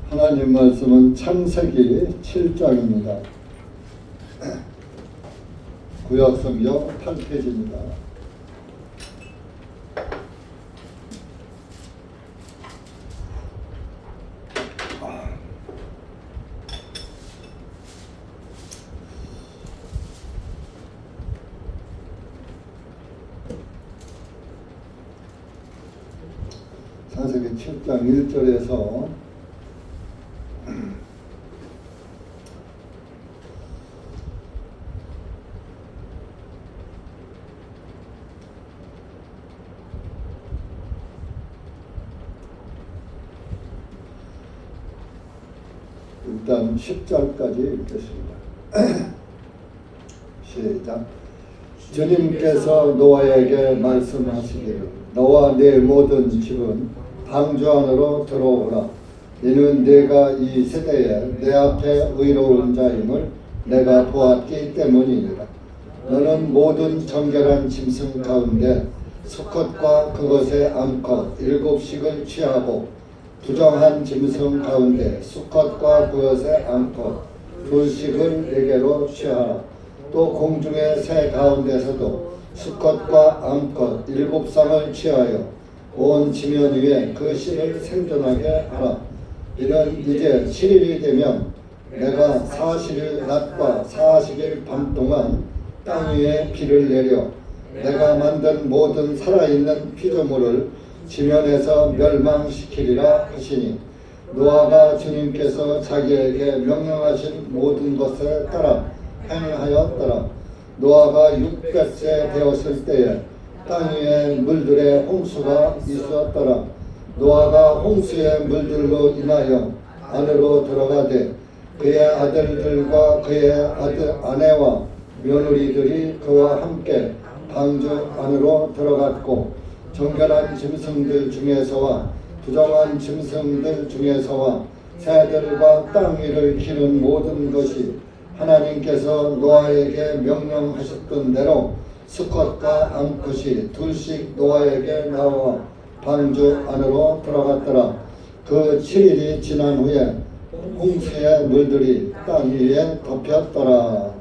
하나님 말씀은 창세기 7장입니다. 구약성경 8페이지입니다. 창세기 7장 1절에서 일단 10절까지 읽겠습니다. 시작. 주님께서 노아에게 말씀하시기를 너와 네 모든 집은 방주 안으로 들어오라. 이는 네가 이 세대에 내 앞에 의로운 자임을 내가 보았기 때문이니라. 너는 모든 정결한 짐승 가운데 수컷과 그것의 암컷 7씩을 취하고 부정한 짐승 가운데 수컷과 그것의 암컷 2씩을 네게로 취하라. 또 공중의 새 가운데서도 수컷과 암컷 7쌍을 취하여 온 지면 위에 그 씨를 생존하게 하라. 이는 이제 7일이 되면 내가 40일 낮과 40일 밤 동안 땅 위에 비를 내려 내가 만든 모든 살아있는 피조물을 지면에서 멸망시키리라 하시니 노아가 주님께서 자기에게 명령하신 모든 것에 따라 행하였더라. 노아가 600세 되었을 때에 땅 위에 물들의 홍수가 있었더라. 노아가 홍수의 물들로 인하여 안으로 들어가되 그의 아들들과 그의 아내와 며느리들이 그와 함께 방주 안으로 들어갔고 정결한 짐승들 중에서와 부정한 짐승들 중에서와 새들과 땅 위를 기는 모든 것이 하나님께서 노아에게 명령하셨던 대로 수컷과 암컷이 2씩 노아에게 나와 방주 안으로 들어갔더라. 그 7일이 지난 후에 홍수의 물들이 땅 위에 덮였더라.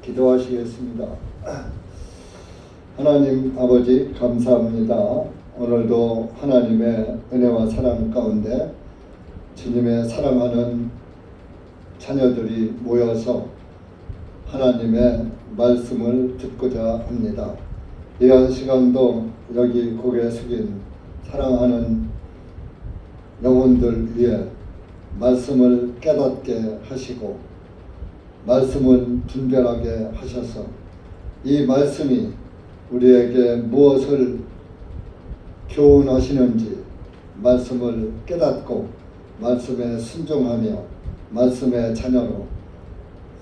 기도하시겠습니다. 하나님 아버지 감사합니다. 오늘도 하나님의 은혜와 사랑 가운데 주님의 사랑하는 자녀들이 모여서 하나님의 말씀을 듣고자 합니다. 이런 시간도 여기 고개 숙인 사랑하는 영혼들 위해 말씀을 깨닫게 하시고 말씀을 분별하게 하셔서 이 말씀이 우리에게 무엇을 교훈하시는지 말씀을 깨닫고 말씀에 순종하며 말씀의 자녀로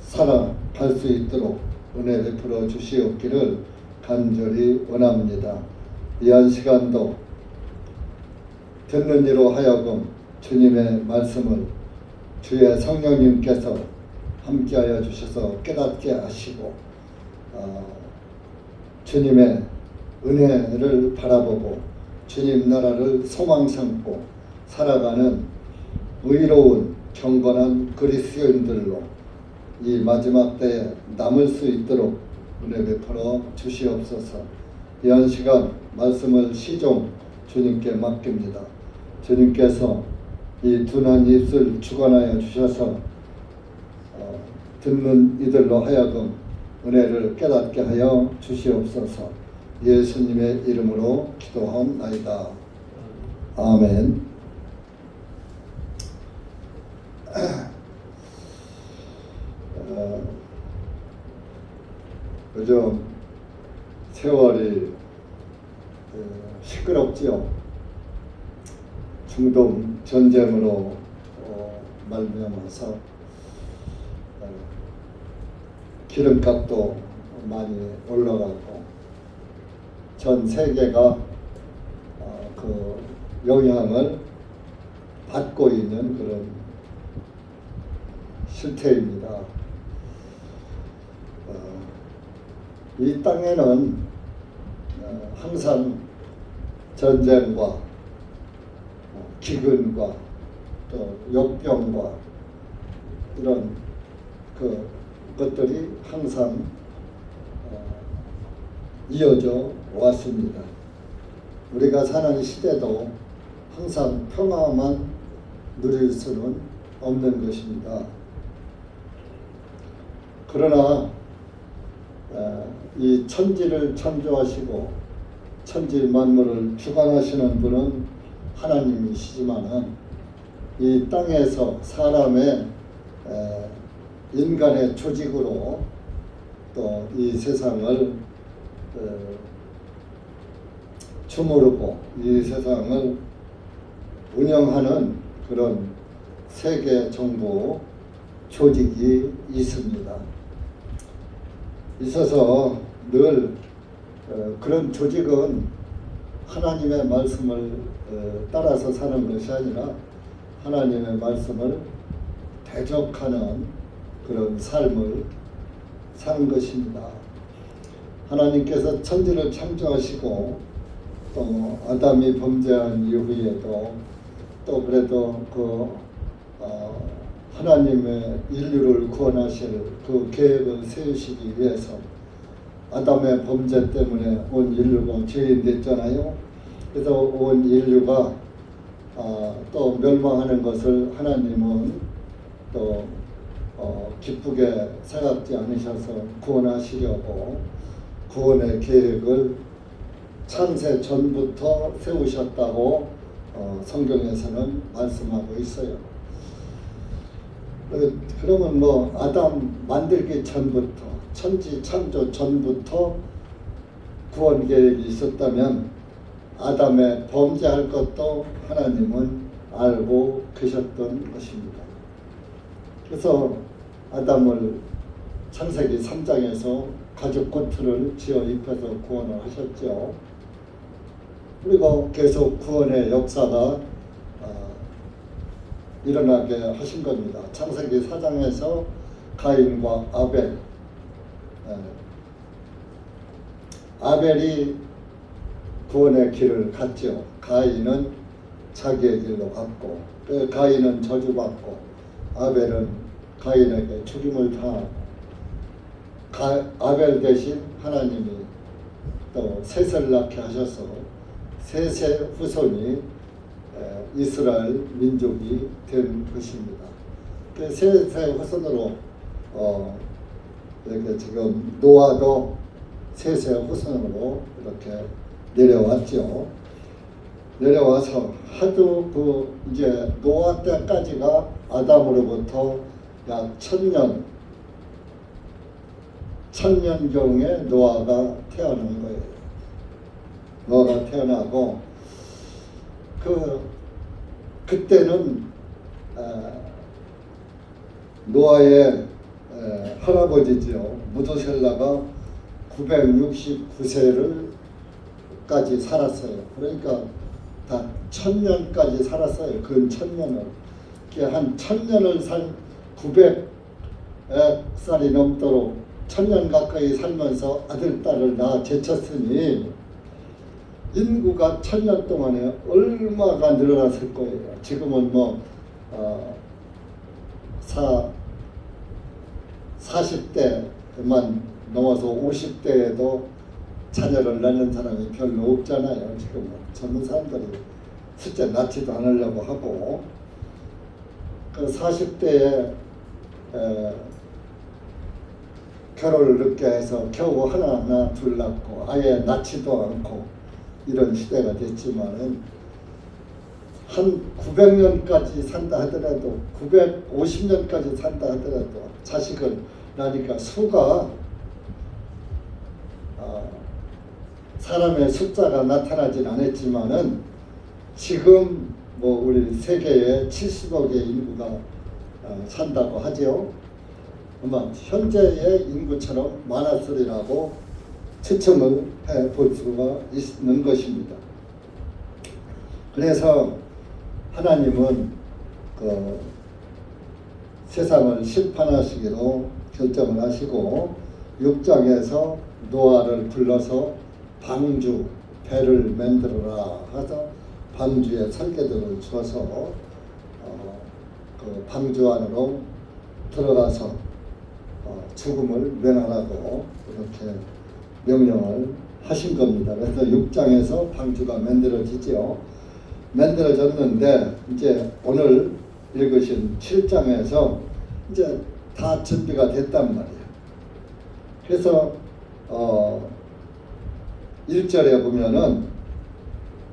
살아갈 수 있도록 은혜 베풀어 주시옵기를 간절히 원합니다. 이한 시간도 듣는 이로 하여금 주님의 말씀을 주의 성령님께서 함께하여 주셔서 깨닫게 하시고 주님의 은혜를 바라보고 주님 나라를 소망 삼고 살아가는 의로운 경건한 그리스도인들로 이 마지막 때에 남을 수 있도록 은혜 베풀어 주시옵소서. 이한 시간 말씀을 시종 주님께 맡깁니다. 주님께서 이 둔한 입술 주관하여 주셔서 듣는 이들로 하여금 은혜를 깨닫게 하여 주시옵소서. 예수님의 이름으로 기도하옵나이다. 아멘. 요즘 세월이 시끄럽지요. 중동 전쟁으로 말미암아서 기름값도 많이 올라가고 전 세계가 그 영향을 받고 있는 그런 실태입니다. 이 땅에는 항상 전쟁과 기근과 또 역병과 이런 것들이 항상 이어져 왔습니다. 우리가 사는 시대도 항상 평화만 누릴 수는 없는 것입니다. 그러나 이 천지를 창조하시고 천지 만물을 주관하시는 분은 하나님이시지만은 이 땅에서 사람의 인간의 조직으로 또 이 세상을 주무르고 이 세상을 운영하는 그런 세계 정부 조직이 있습니다. 있어서 늘 그런 조직은 하나님의 말씀을 따라서 사는 것이 아니라 하나님의 말씀을 대적하는 그런 삶을 사는 것입니다. 하나님께서 천지를 창조하시고 또 아담이 범죄한 이후에도 또 그래도 하나님의 인류를 구원하실 그 계획을 세우시기 위해서 아담의 범죄 때문에 온 인류가 죄인 됐잖아요. 그래서 온 인류가 또 멸망하는 것을 하나님은 또 기쁘게 생각지 않으셔서 구원하시려고 구원의 계획을 창세 전부터 세우셨다고 성경에서는 말씀하고 있어요. 그러면 뭐 아담 만들기 전부터 천지 창조 전부터 구원 계획이 있었다면 아담의 범죄할 것도 하나님은 알고 계셨던 것입니다. 그래서 아담을 창세기 3장에서 가죽 코트를 지어 입혀서 구원을 하셨죠. 그리고 계속 구원의 역사가 일어나게 하신 겁니다. 창세기 4장에서 가인과 아벨, 아벨이 구원의 길을 갔죠. 가인은 자기의 길로 갔고, 가인은 저주받고, 아벨은 가인에게 죽임을 당하고, 아벨 대신 하나님이 또 셋을 낳게 하셔서 셋의 후손이 이스라엘 민족이 된 것입니다. 그 셋의 후손으로 이렇게 지금 노아도 셋의 후손으로 이렇게 내려왔죠. 내려와서 하도 이제 노아 때까지가 아담으로부터 약 1000년경에 노아가 태어난 거예요. 노아가 태어나고 그때는 노아의 할아버지죠. 무두셀라가 969세를까지 살았어요. 그러니까 다 1000년까지 살았어요. 근 1000년을. 한 1000년을 산 900살이 넘도록 1000년 가까이 살면서 아들, 딸을 낳아 제쳤으니 인구가 1000년 동안에 얼마가 늘어났을 거예요. 지금은 40대만 넘어서 50대에도 자녀를 낳는 사람이 별로 없잖아요. 지금은 젊은 사람들이 숫자 낳지도 않으려고 하고, 그 40대에 결혼을 늦게 해서 겨우 하나 둘 낳고 아예 낳지도 않고 이런 시대가 됐지만은 한 900년까지 산다 하더라도 950년까지 산다 하더라도 자식을 낳으니까 수가 사람의 숫자가 나타나진 않았지만은 지금 우리 세계에 70억의 인구가 산다고 하죠. 아마 현재의 인구처럼 많았으리라고 추측을 해볼 수가 있는 것입니다. 그래서 하나님은 세상을 심판하시기로 결정을 하시고 6장에서 노아를 불러서 방주, 배를 만들어라 하서 방주에 설계도를 주어서 방주 안으로 들어가서 죽음을 면하라고 이렇게 명령을 하신 겁니다. 그래서 6장에서 방주가 만들어지죠. 만들어졌는데 이제 오늘 읽으신 7장에서 이제 다 준비가 됐단 말이에요. 그래서 1절에 보면은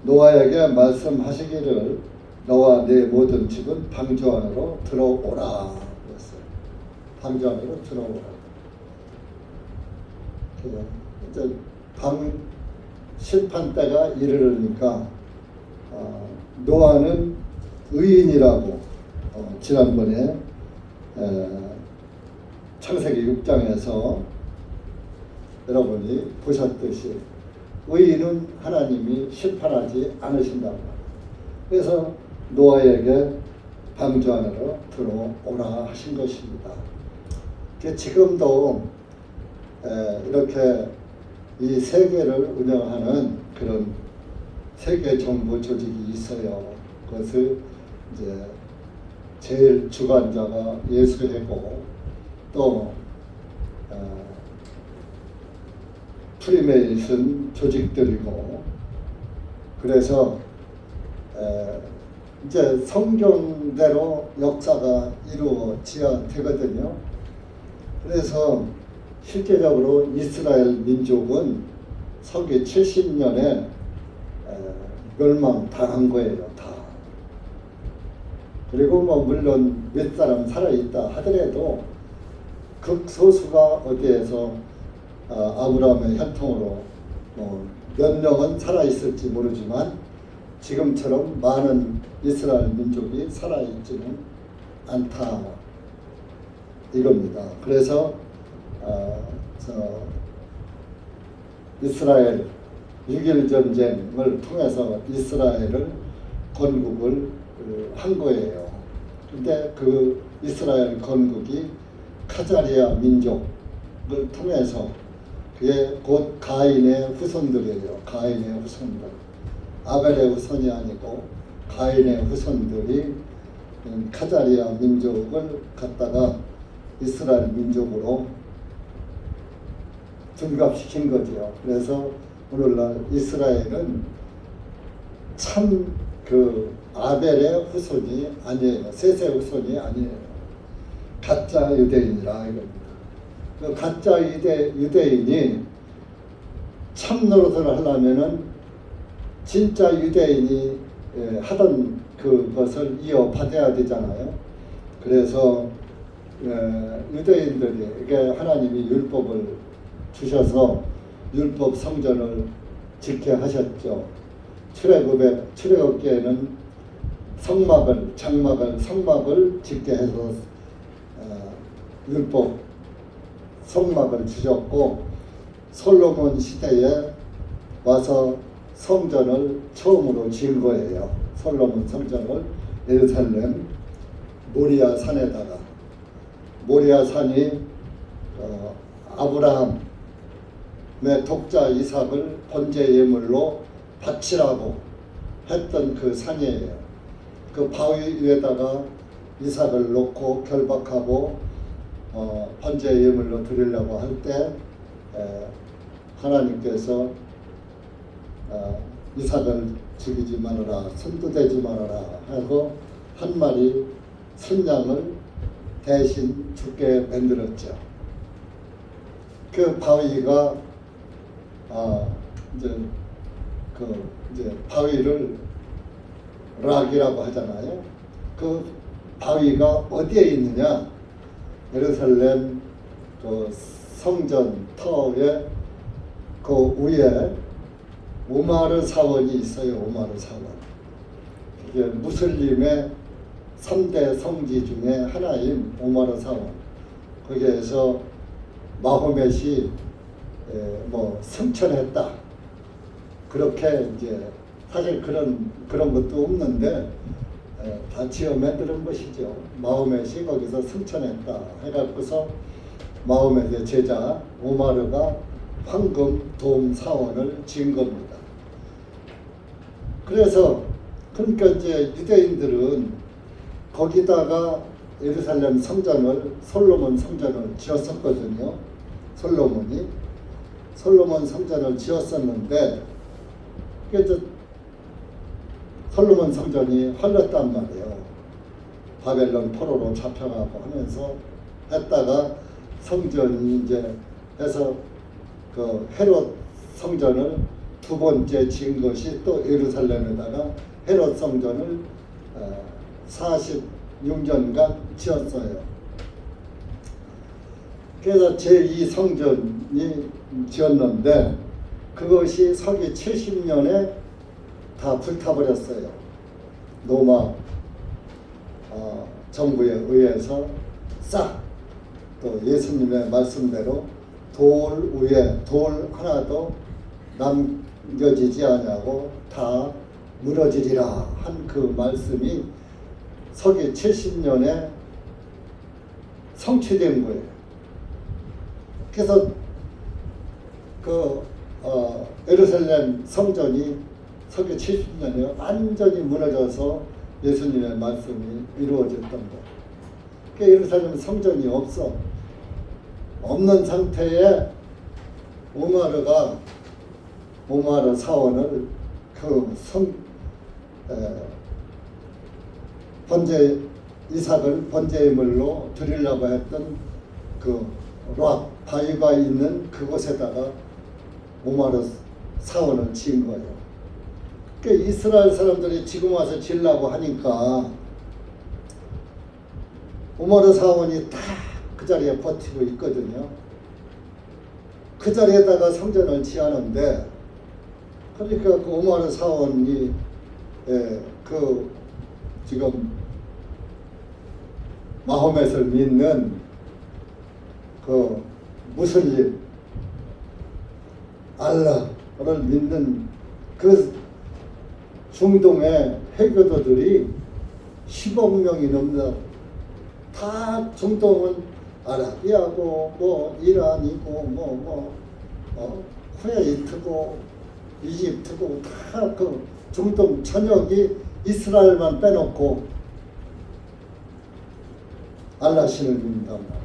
노아에게 말씀하시기를 너와 내 모든 집은 방주 안으로 들어오라 그랬어요. 방주 안으로 들어오라. 이제 심판 때가 이르르니까 노아는 의인이라고 지난번에 창세기 6장에서 여러분이 보셨듯이 의인은 하나님이 심판하지 않으신다고 합니다. 그래서 노아에게 방주 안으로 들어오라 하신 것입니다. 지금도 이렇게 이 세계를 운영하는 그런 세계 정부 조직이 있어요. 그것을 이제 제일 주관자가 예수회고 또 프리메이슨 조직들이고 그래서 이제 성경대로 역사가 이루어져야 되거든요. 그래서 실제적으로 이스라엘 민족은 서기 70년에 멸망당한 거예요. 다. 그리고 뭐 물론 몇 사람 살아있다 하더라도 극소수가 어디에서 아브라함의 혈통으로 몇 명은 살아있을지 모르지만 지금처럼 많은 이스라엘 민족이 살아있지는 않다 이겁니다. 그래서 이스라엘 6.1 전쟁을 통해서 이스라엘을 건국을 한 거예요. 근데 그 이스라엘 건국이 카자리아 민족을 통해서 그게 곧 가인의 후손들이에요. 가인의 후손들. 아벨의 후손이 아니고 가인의 후손들이 카자리아 민족을 갖다가 이스라엘 민족으로 둔갑시킨 거죠. 그래서 오늘날 이스라엘은 참 그 아벨의 후손이 아니에요. 셋의 후손이 아니에요. 가짜 유대인이라 이겁니다. 그 가짜 유대인이 참 노릇을 하려면은 진짜 유대인이 하던 그것을 이어받아야 되잖아요. 그래서 유대인들에게 하나님이 율법을 주셔서 율법 성전을 짓게 하셨죠. 출애굽기에는 성막을 짓게 해서 율법 성막을 주셨고 솔로몬 시대에 와서 성전을 처음으로 지은 거예요. 솔로몬 성전을 예루살렘 모리아 산에다가 모리아 산이 아브라함의 독자 이삭을 번제 예물로 바치라고 했던 그 산이에요. 그 바위 위에다가 이삭을 놓고 결박하고 번제 예물로 드리려고 할 때 하나님께서 이삭을 죽이지 말아라, 손도 대지 말아라 하고 한 마리 순양을 대신 죽게 만들었죠. 그 바위가 이제 바위를 락이라고 하잖아요. 그 바위가 어디에 있느냐? 예루살렘 그 성전 터에 그 위에 오마르 사원이 있어요. 오마르 사원. 이게 무슬림의 3대 성지 중에 하나인 오마르 사원. 거기에서 마호멧이 승천했다. 그렇게 이제 사실 그런 것도 없는데 다 지어 만드는 것이죠. 마호멧이 거기서 승천했다 해갖고서 마호멧의 제자 오마르가 황금 돔 사원을 지은 겁니다. 그래서 그러니까 이제 유대인들은 거기다가 예루살렘 성전을 솔로몬 성전을 지었었거든요. 솔로몬 성전을 지었었는데 그래서 솔로몬 성전이 헐렸단 말이에요. 바벨론 포로로 잡혀가고 하면서 했다가 성전이 이제 해서 그 헤롯 성전을 두 번째 지은 것이 또 예루살렘에다가 헤롯 성전을 46년간 지었어요. 그래서 제2성전이 지었는데 그것이 서기 70년에 다 불타버렸어요. 로마 정부에 의해서 싹 또 예수님의 말씀대로 돌 위에 돌 하나도 남겨지지 않냐고 다 무너지리라 한 그 말씀이 서기 70년에 성취된 거예요. 그래서 그 예루살렘 성전이 서기 70년에 완전히 무너져서 예수님의 말씀이 이루어졌던 거예요. 그러니까 예루살렘 성전이 없는 상태에 오마르 사원을 그 이삭을 번제물로 드리려고 했던 그 락 바위가 있는 그곳에다가 오마르 사원을 지은 거예요. 그러니까 이스라엘 사람들이 지금 와서 지으려고 하니까 오마르 사원이 다 그 자리에 버티고 있거든요. 그 자리에다가 성전을 지하는데 그러니까 그 오마르 사원이 그 지금 마호멧을 믿는 그 무슬림 알라를 믿는 그 중동의 해교도들이 10억 명이 넘는다. 다 중동은 아라비아고 뭐 이란이고 쿠웨이트고 이집트고 다 그 중동 전역이 이스라엘만 빼놓고 알라 신을 믿는단 말이에요.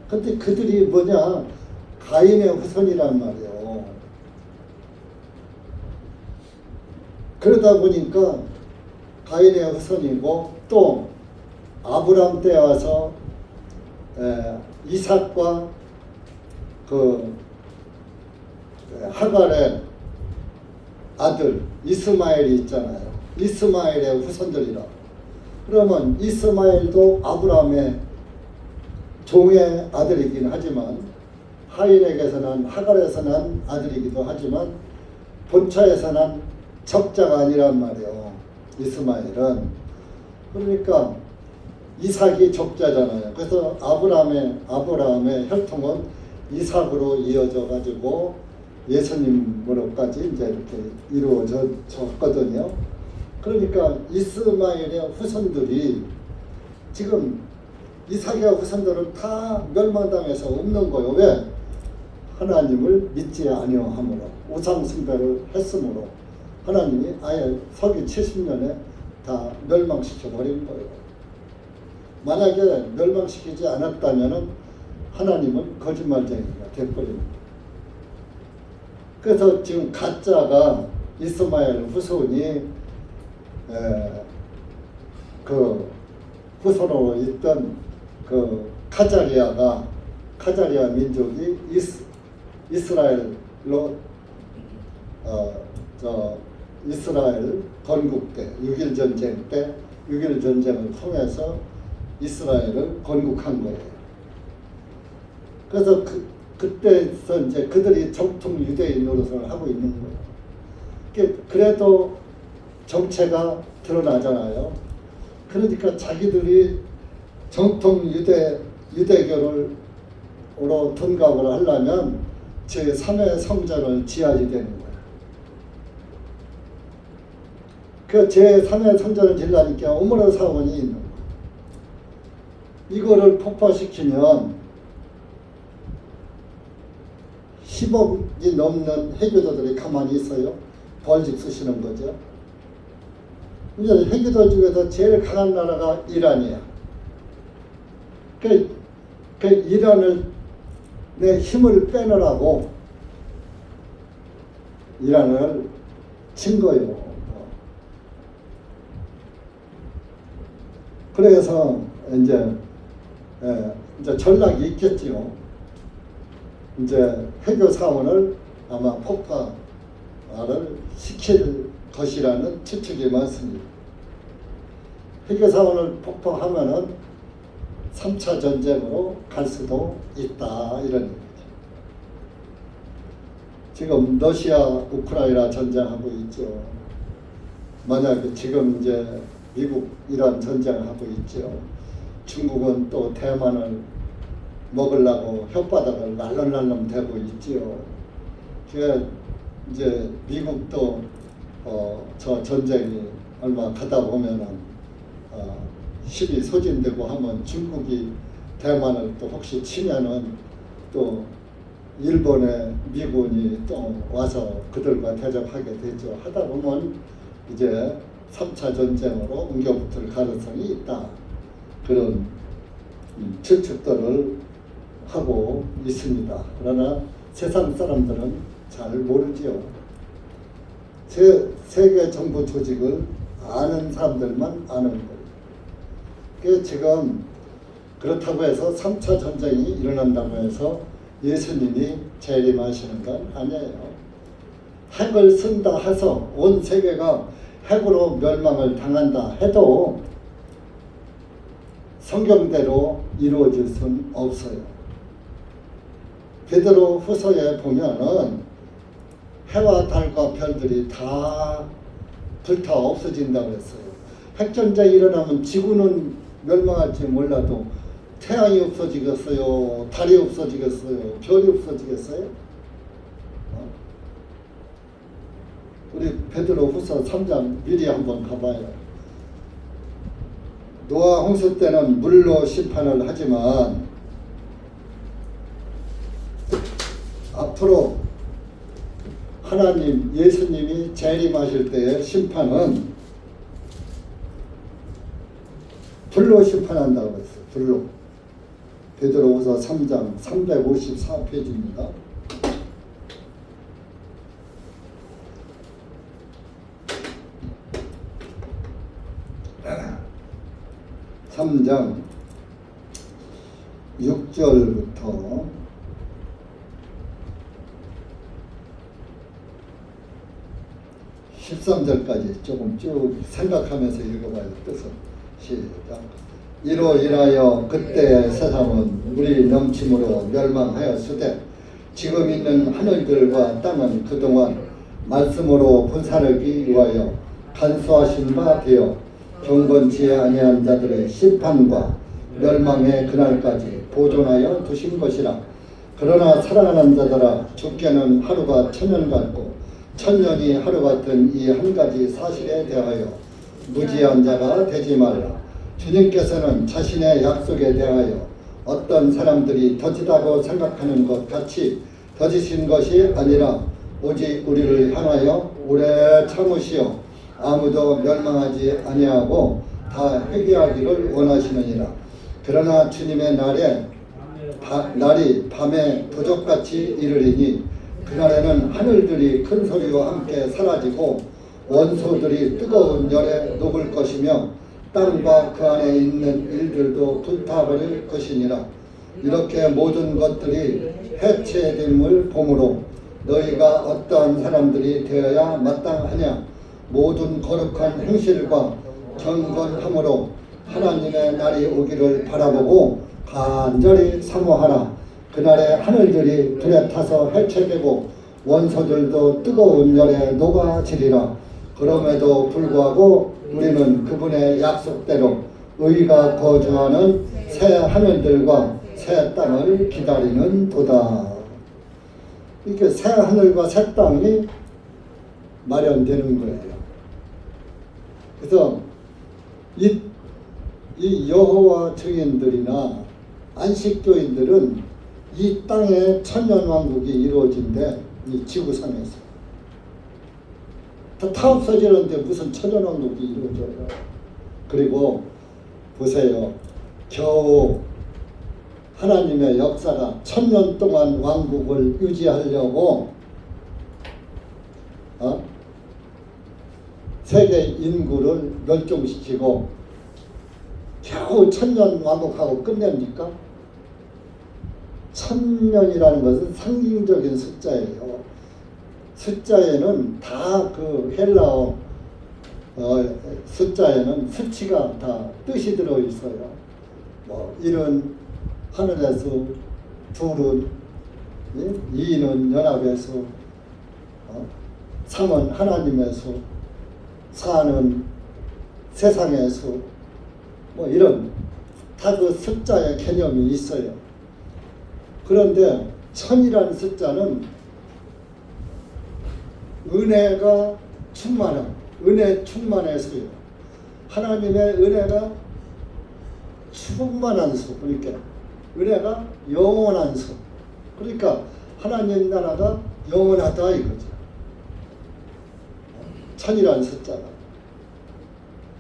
근데 그들이 뭐냐? 가인의 후손이란 말이에요. 그러다 보니까 가인의 후손이고 또 아브람 때 와서 이삭과 그 하갈의 아들 이스마엘이 있잖아요. 이스마엘의 후손들이라. 그러면 이스마엘도 아브라함의 종의 아들이긴 하지만 하인에게서 난 하갈에서 난 아들이기도 하지만 본처에서 난 적자가 아니란 말이에요. 이스마엘은. 그러니까 이삭이 적자잖아요. 그래서 아브라함의 혈통은 이삭으로 이어져 가지고 예수님으로까지 이제 이렇게 이루어졌거든요. 그러니까 이스마엘의 후손들이 지금 이삭의 후손들은 다 멸망당해서 없는 거예요. 왜? 하나님을 믿지 아니함으로 우상 숭배를 했으므로 하나님이 아예 서기 70년에 다 멸망시켜 버린 거예요. 만약에 멸망시키지 않았다면 하나님은 거짓말쟁이가 돼버립니다. 그래서 지금 가짜가 이스마엘 후손이 그 후손으로 있던 그 카자리아 민족이 이스라엘로 이스라엘 건국 때 6.1 전쟁 때 6.1 전쟁을 통해서 이스라엘을 건국한 거예요. 그래서 그때서 이제 그들이 정통 유대인 노릇을 하고 있는 거예요. 그래도 정체가 드러나잖아요. 그러니까 자기들이 정통 유대교로 둔갑을 하려면 제3의 성전을 지어야 되는 거예요. 그 제3의 성전을 지으려니까 오므로 사원이 있는 거예요. 이거를 폭파시키면 10억이 넘는 해교도들이 가만히 있어요. 벌집 쓰시는 거죠. 이제 해교도 중에서 제일 강한 나라가 이란이야. 그 이란을 내 힘을 빼느라고 이란을 친 거예요. 그래서 이제 전략이 있겠지요. 이제 해교 사원을 아마 폭파를 시킬 것이라는 추측이 많습니다. 해교 사원을 폭파하면은 3차 전쟁으로 갈 수도 있다 이런 얘기죠. 지금 러시아 우크라이나 전쟁하고 있죠. 만약에 지금 이제 미국 이란 전쟁하고 있죠. 중국은 또 대만을 먹으려고 혓바닥을 날름날름 대고 있지요. 그게 이제 미국도 저 전쟁이 얼마 가다 보면은 힘이 소진되고 하면 중국이 대만을 또 혹시 치면은 또 일본의 미군이 또 와서 그들과 대적하게 되죠. 하다 보면 이제 3차 전쟁으로 옮겨붙을 가능성이 있다. 그런 추측들을 하고 있습니다. 그러나 세상 사람들은 잘 모르지요. 세계 정부 조직을 아는 사람들만 아는 거예요. 그 지금 그렇다고 해서 3차 전쟁이 일어난다고 해서 예수님이 재림하시는 건 아니에요. 핵을 쓴다 해서 온 세계가 핵으로 멸망을 당한다 해도 성경대로 이루어질 수는 없어요. 베드로 후서에 보면은 해와 달과 별들이 다 불타 없어진다고 했어요. 핵전쟁이 일어나면 지구는 멸망할지 몰라도 태양이 없어지겠어요? 달이 없어지겠어요? 별이 없어지겠어요? 우리 베드로 후서 3장 미리 한번 가봐요. 노아 홍수 때는 물로 심판을 하지만 앞으로 하나님 예수님이 재림하실 때의 심판은 불로 심판한다고 했어요. 불로. 베드로후서 3장 354페이지입니다. 삼 장 6절부터 13절까지 조금 쭉 생각하면서 읽어봐요. 뜻을. 시작. 이로 인하여 그때의 세상은 물이 넘침으로 멸망하였으되 지금 있는 하늘들과 땅은 그동안 말씀으로 분산하기 위하여 간수하신 바 되어 경건치 아니한 자들의 심판과 멸망의 그날까지 보존하여 두신 것이라. 그러나 사랑하는 자들아, 주께는 하루가 천년 같고 천년이 하루 같은 이 한 가지 사실에 대하여 무지한 자가 되지 말라. 주님께서는 자신의 약속에 대하여 어떤 사람들이 더디다고 생각하는 것 같이 더디신 것이 아니라 오직 우리를 향하여 오래 참으시어 아무도 멸망하지 아니하고 다 회개하기를 원하시느니라. 그러나 주님의 날이 밤에 도적같이 이르리니 그날에는 하늘들이 큰 소리와 함께 사라지고 원소들이 뜨거운 열에 녹을 것이며 땅과 그 안에 있는 일들도 불타버릴 것이니라. 이렇게 모든 것들이 해체됨을 보므로 너희가 어떠한 사람들이 되어야 마땅하냐. 모든 거룩한 행실과 경건함으로 하나님의 날이 오기를 바라보고 간절히 사모하라. 그날에 하늘들이 불에 타서 해체되고 원소들도 뜨거운 열에 녹아지리라. 그럼에도 불구하고 우리는 그분의 약속대로 의가 거주하는 새 하늘들과 새 땅을 기다리는 도다. 이렇게 새 하늘과 새 땅이 마련되는 거예요. 그래서 이 여호와 증인들이나 안식교인들은 이 땅에 천년왕국이 이루어진대. 이 지구상에서 다 없어지는데 무슨 천년왕국이 이루어져요. 그리고 보세요. 겨우 하나님의 역사가 1000년 동안 왕국을 유지하려고 세계 인구를 멸종시키고 겨우 1000년 왕국하고 끝냅니까? 1000년이라는 것은 상징적인 숫자예요. 숫자에는 다 그 헬라어 숫자에는 수치가 다 뜻이 들어 있어요. 뭐 1은 하늘의 수, 2는 2는 연합의 수, 3은 하나님의 수, 4는 세상의 수, 뭐 이런 다 그 숫자의 개념이 있어요. 그런데 1000이라는 숫자는 은혜가 충만한, 은혜 충만의 수예요. 하나님의 은혜가 충만한 수, 그러니까 은혜가 영원한 수. 그러니까 하나님 나라가 영원하다 이거죠. 1000이라는 숫자가.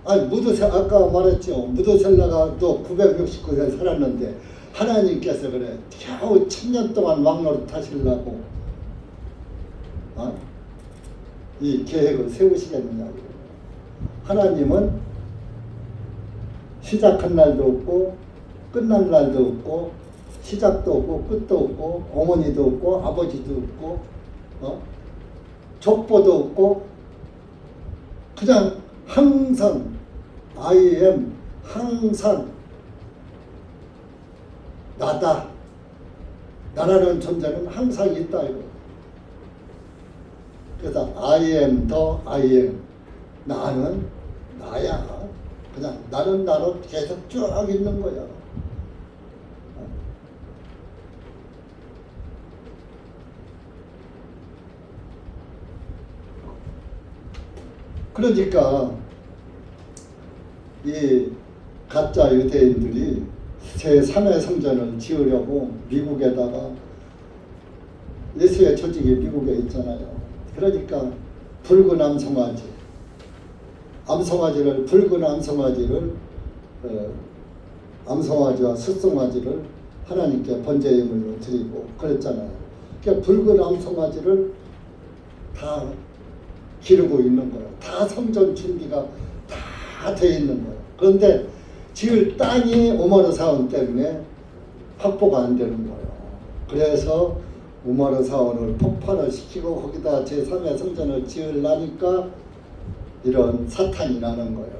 아까 말했죠. 무드셀라가 또 969세 살았는데 하나님께서 그래 겨우 1000년 동안 왕노릇 하시려고 이 계획을 세우시겠느냐고. 하나님은 시작한 날도 없고 끝난 날도 없고 시작도 없고 끝도 없고 어머니도 없고 아버지도 없고 족보도 없고 그냥 항상 I am 항상 나다. 나라는 존재는 항상 있다 이거. 그래서 I am 더 I am. 나는 나야. 그냥 나는 나로 계속 쭉 있는 거야. 그러니까 이 가짜 유대인들이 제3의 성전을 지으려고 미국에다가 예수의 조직이 미국에 있잖아요. 그러니까 붉은 암송아지, 붉은 암송아지를 암송아지와 숫송아지를 하나님께 번제예물로 드리고 그랬잖아요. 그러니까 붉은 암송아지를 다 기르고 있는 거예요. 다 성전 준비가 다 돼 있는 거예요. 그런데 지을 땅이 우마르 사원 때문에 확보가 안 되는 거예요. 그래서 우마르 사원을 폭발을 시키고 거기다 제3의 성전을 지으려니까 이런 사탄이 나는 거예요.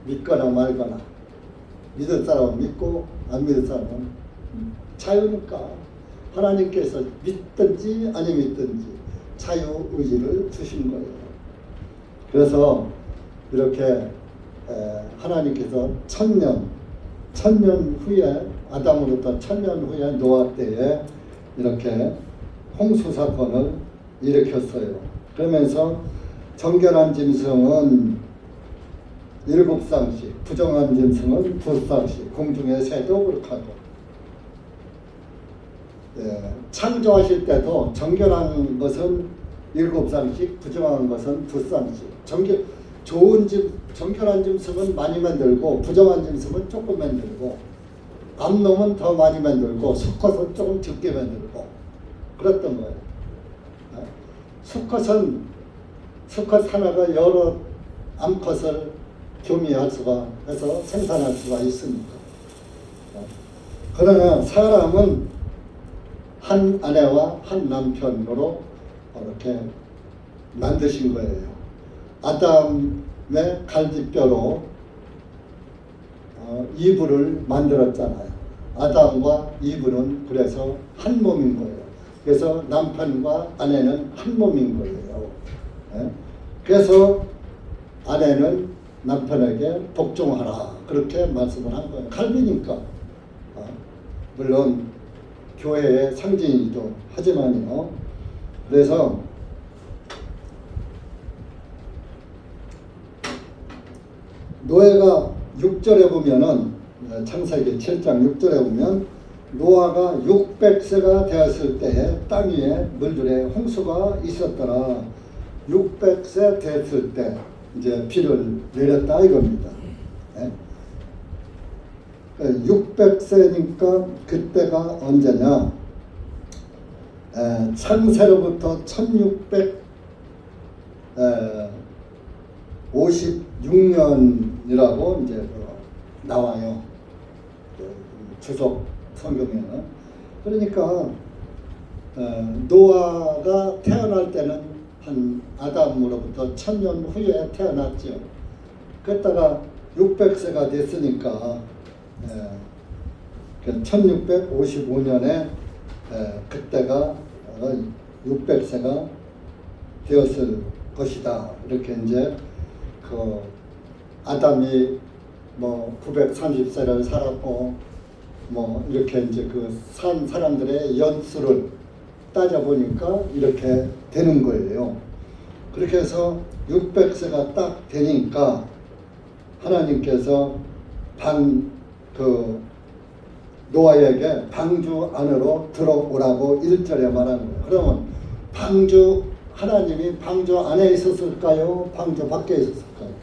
믿거나 말거나. 믿을 사람은 믿고 안 믿을 사람은 자유니까 하나님께서 믿든지 아니 믿든지 자유의지를 주신 거예요. 그래서 이렇게 하나님께서 1000년 후에 아담으로부터 1000년 후에 노아 때에 이렇게 홍수 사건을 일으켰어요. 그러면서 정결한 짐승은 7쌍씩, 부정한 짐승은 2쌍씩, 공중의 새도 그렇게 하고. 창조하실 때도 정결한 것은 7쌍씩, 부정한 것은 2쌍씩. 정결한 짐승은 많이 만들고 부정한 짐승은 조금 만들고 암놈은 더 많이 만들고 수컷은 조금 적게 만들고 그랬던 거예요. 수컷 하나가 여러 암컷을 교미할 수가 해서 생산할 수가 있으니까. 그러나 사람은 한 아내와 한 남편으로 이렇게 만드신 거예요. 아담의 갈비뼈로 이브를 만들었잖아요. 아담과 이브는 그래서 한 몸인 거예요. 그래서 남편과 아내는 한 몸인 거예요. 그래서 아내는 남편에게 복종하라 그렇게 말씀을 한 거예요. 갈비니까. 물론 교회의 상징이기도 하지만요. 그래서 노아가 6절에 보면은 창세기 7장 6절에 보면 노아가 600세가 되었을 때에 땅 위에 물들에 홍수가 있었더라. 600세 됐을 때 이제 비를 내렸다 이겁니다. 600세니까 그때가 언제냐? 창세로부터 1656년이라고 이제 나와요. 주석 성경에는. 그러니까 노아가 태어날 때는 한 아담으로부터 1000년 후에 태어났죠. 그랬다가 600세가 됐으니까 1655년에 그때가 600세가 되었을 것이다. 이렇게 이제 그 아담이 뭐 930세를 살았고 뭐 이렇게 이제 그 산 사람들의 연수를 따져 보니까 이렇게 되는 거예요. 그렇게 해서 600세가 딱 되니까 하나님께서 노아에게 방주 안으로 들어오라고 1절에 말하는 거예요. 그러면 하나님이 방주 안에 있었을까요? 방주 밖에 있었을까요?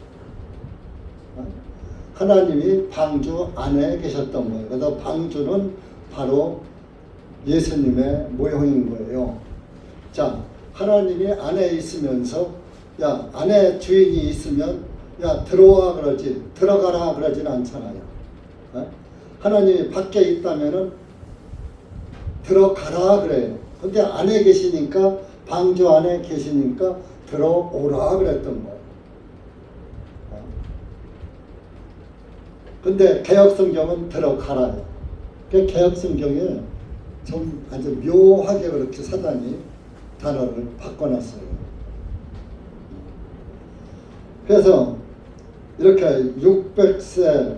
하나님이 방주 안에 계셨던 거예요. 그래서 방주는 바로 예수님의 모형인 거예요. 자, 하나님이 안에 있으면서 야, 안에 주인이 있으면 야, 들어와 그러지, 들어가라 그러진 않잖아요. 하나님이 밖에 있다면은 들어가라 그래요. 근데 안에 계시니까, 방주 안에 계시니까 들어오라 그랬던 거예요. 근데 개혁성경은 들어가라요. 그 개혁성경에 좀 아주 묘하게 그렇게 사단이 단어를 바꿔놨어요. 그래서 이렇게 600세가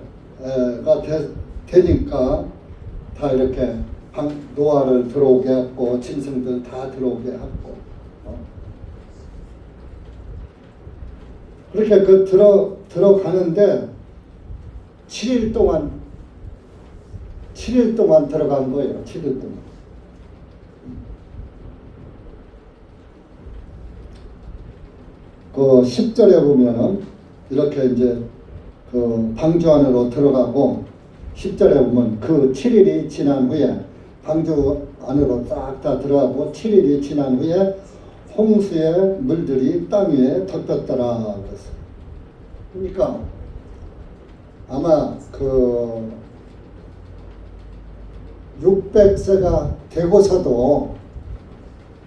되니까 다 이렇게 노아를 들어오게 했고 짐승들 다 들어오게 했고 그렇게 들어가는데 7일 동안 들어간 거예요. 7일 동안. 그 10절에 보면은 이렇게 이제 그 방주 안으로 들어가고 10절에 보면 그 7일이 지난 후에 방주 안으로 싹 다 들어가고 7일이 지난 후에 홍수의 물들이 땅 위에 덮였더라 그랬어요. 그러니까 아마 그 600세가 되고서도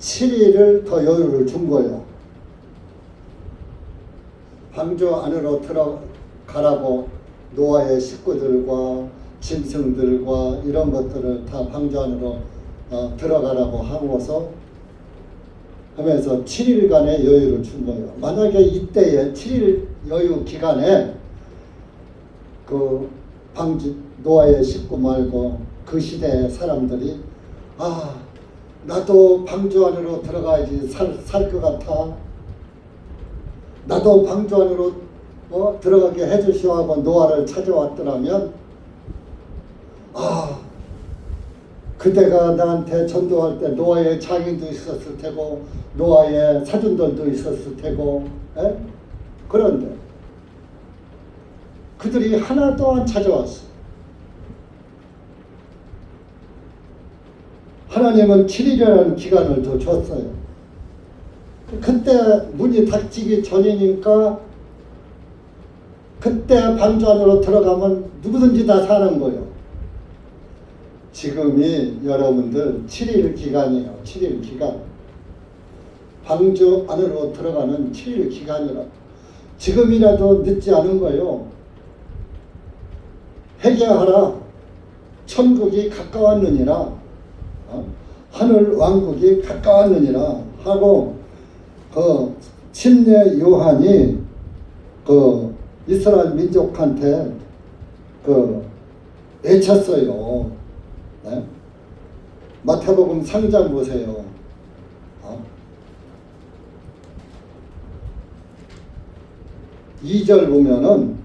7일을 더 여유를 준 거예요. 방주 안으로 들어가라고 노아의 식구들과 짐승들과 이런 것들을 다 방주 안으로 들어가라고 하면서 7일간의 여유를 준 거예요. 만약에 이때에 7일 여유 기간에 그 노아의 식구 말고 그 시대의 사람들이 나도 방주 안으로 들어가야지 살 것 같아. 나도 방주 안으로 들어가게 해주시오 하고 노아를 찾아왔더라면 그대가 나한테 전도할 때 노아의 장인도 있었을 테고 노아의 사준들도 있었을 테고 그런데 그들이 하나도 안 찾아왔어. 하나님은 7일이라는 기간을 더 줬어요. 그때 문이 닫히기 전이니까 그때 방주 안으로 들어가면 누구든지 다 사는 거예요. 지금이 여러분들 7일 기간이에요. 7일 기간. 방주 안으로 들어가는 7일 기간이라. 지금이라도 늦지 않은 거예요. 회개하라. 천국이 가까웠느니라. 하늘 왕국이 가까웠느니라 하고 그 침례 요한이 그 이스라엘 민족한테 그 외쳤어요. 네? 마태복음 3장 보세요. 2절 보면은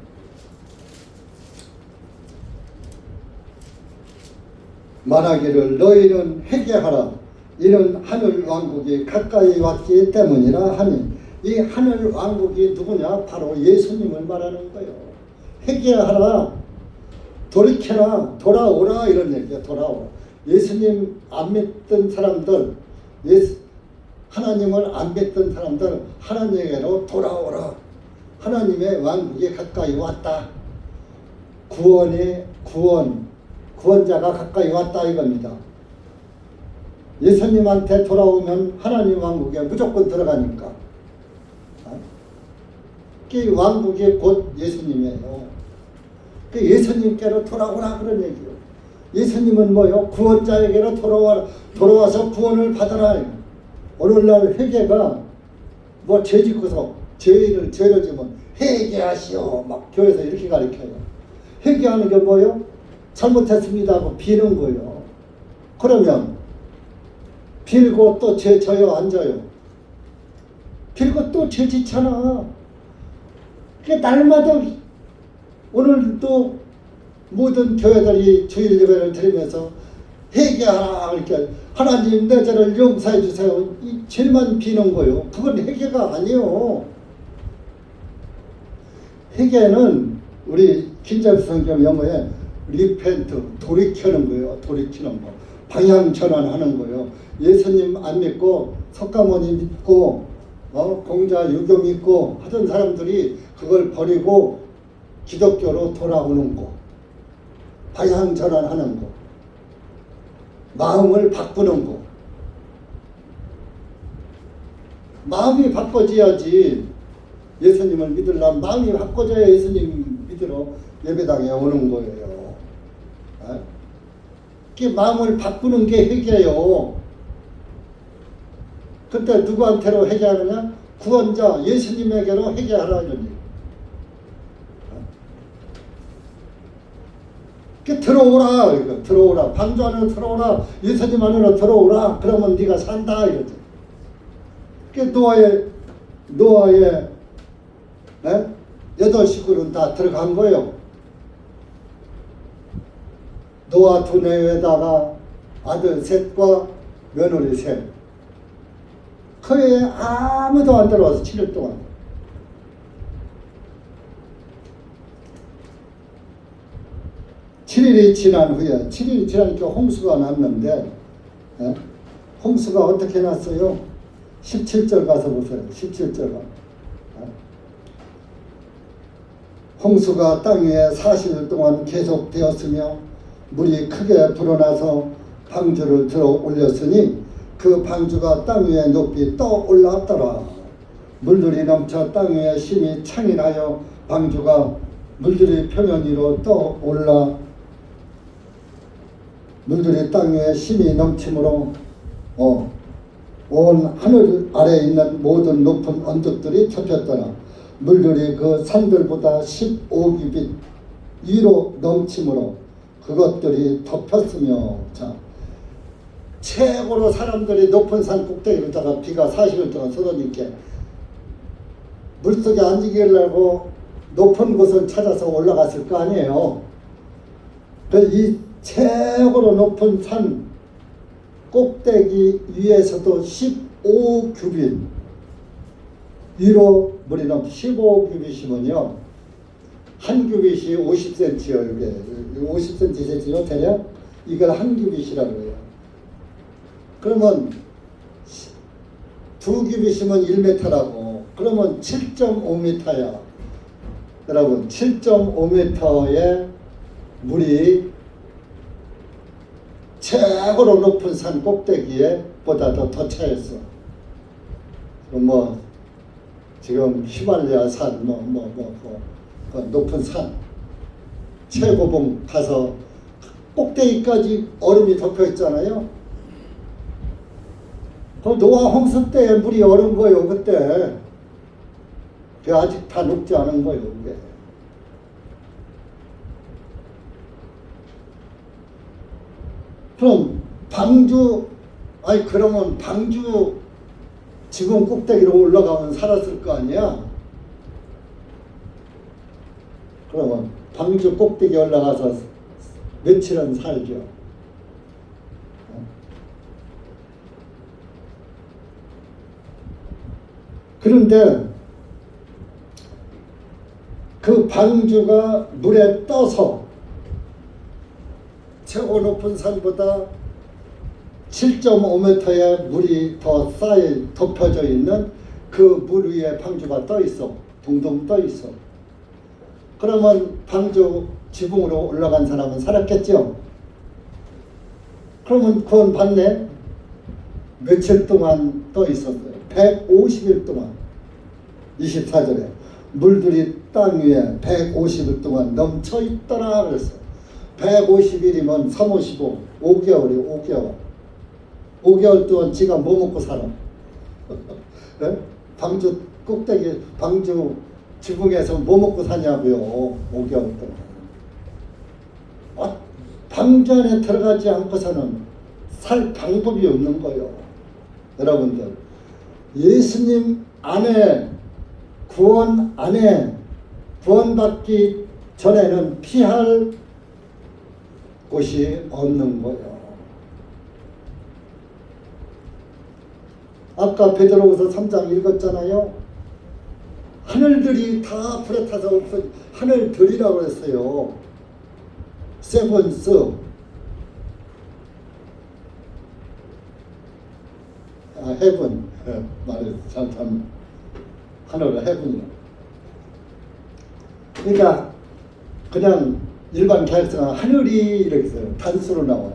말하기를 너희는 회개하라. 이는 하늘 왕국이 가까이 왔기 때문이라 하니 이 하늘 왕국이 누구냐? 바로 예수님을 말하는 거예요. 회개하라. 돌이켜라, 돌아오라 이런 얘기야. 돌아오라. 예수님 안 믿던 사람들, 하나님을 안 믿던 사람들 하나님에게로 돌아오라. 하나님의 왕국이 가까이 왔다. 구원자가 가까이 왔다 이겁니다. 예수님한테 돌아오면 하나님 왕국에 무조건 들어가니까. 그 왕국이 곧 예수님이에요. 그 예수님께로 돌아오라 그런 얘기요. 예수님은 뭐요? 구원자에게로 돌아와서 구원을 받아라. 오늘날 회개가 뭐 죄짓고서 죄를 지면 회개하시오 막 교회에서 이렇게 가르쳐요. 회개하는 게 뭐요? 잘못했습니다 하고 비는 거예요. 그러면 빌고 또 죄 져요 안 져요? 빌고 또 죄 짓잖아. 그게 날마다 오늘도 모든 교회들이 주일 예배를 드리면서 회개하라 이렇게 하나님 내 죄를 용서해 주세요. 이 죄만 비는 거예요. 그건 회개가 아니에요. 회개는 우리 킹제임스 성경 영어에 리펜트 돌이키는 거예요. 돌이키는 거. 방향 전환하는 거예요. 예수님 안 믿고 석가모니 믿고 공자 유교 믿고 하던 사람들이 그걸 버리고 기독교로 돌아오는 거. 방향 전환하는 거. 마음을 바꾸는 거. 마음이 바꿔져야지 예수님을 믿으려면 마음이 바꿔져야 예수님 믿으러 예배당에 오는 거예요. 그 마음을 바꾸는 게 회개예요. 그때 누구한테로 회개하느냐? 구원자 예수님에게로 회개하라 이러니. 들어오라 이거 들어오라 방주 안으로 들어오라 예수님 안으로 들어오라 그러면 네가 산다 이러죠. 노아의 8식구는 다 들어간 거예요. 노아 두뇌에다가 아들 셋과 며느리 셋. 그 외에 아무도 안 들어와서 7일 동안. 칠일이 지난 후에 7일이 지나니까 홍수가 났는데 홍수가 어떻게 났어요? 17절 가서 보세요. 17절 홍수가 땅 위에 40일 동안 계속되었으며 물이 크게 불어나서 방주를 들어 올렸으니 그 방주가 땅 위에 높이 떠 올랐더라. 물들이 넘쳐 땅 위에 심히 창이나여 방주가 물들이 표면 위로 떠 올라 물들이 땅 위에 심히 넘침으로 온 하늘 아래에 있는 모든 높은 언덕들이 덮였더라. 물들이 그 산들보다 15규빗 위로 넘침으로 그것들이 덮였으며. 자, 최고로 사람들이 높은 산 꼭대기로다가 비가 40일 동안 쏟아지니까 물속에 앉으려고 높은 곳을 찾아서 올라갔을 거 아니에요. 이 최고로 높은 산 꼭대기 위에서도 15규빗 위로 물이 넘 15규빗이면요 한 규빗이 50cm예요. 이게 50cm 되죠 대략? 이걸 한 규빗이라고 해요. 그러면 두 규빗이면 1m라고. 그러면 7.5m야. 여러분 7.5m의 물이 최고로 높은 산 꼭대기에 보다도 더 차였어. 뭐 지금 히말라야 산 그 높은 산 최고봉 가서 꼭대기까지 얼음이 덮여 있잖아요. 그 노아 홍수 때 물이 얼은 거예요. 그때 그 아직 다 녹지 않은 거예요. 그게. 그럼 그러면 방주 지금 꼭대기로 올라가면 살았을 거 아니야? 그러면 방주 꼭대기 올라가서 며칠은 살죠. 그런데 그 방주가 물에 떠서 최고 높은 산보다 7.5m의 물이 더 쌓여 덮여져 있는 그 물 위에 방주가 떠 있어. 동동 떠 있어. 그러면 방주 지붕으로 올라간 사람은 살았겠죠? 그러면 구원 받네? 며칠 동안 떠 있었어요. 150일 동안. 24절에 물들이 땅 위에 150일 동안 넘쳐 있더라 그랬어요. 150일이면 3, 55, 5개월이에요. 5개월. 5개월 동안 지가 뭐 먹고 살아? 네? 방주 꼭대기, 방주 지붕에서 뭐 먹고 사냐고요. 5개월 동안. 방주 안에 들어가지 않고서는 살 방법이 없는 거예요. 여러분들, 예수님 안에, 구원 안에, 구원받기 전에는 피할 곳이 없는 거예요. 아까 베드로후서 3장 읽었잖아요. 하늘들이 다 불에 타서 없어. 하늘들이라고 그랬어요. 세븐스. 헤븐. 말해서 잘하면 하늘을 헤븐이라고. 그러니까 그냥 일반 개혁성은 하늘이 이렇게 써요. 단수로 나와요.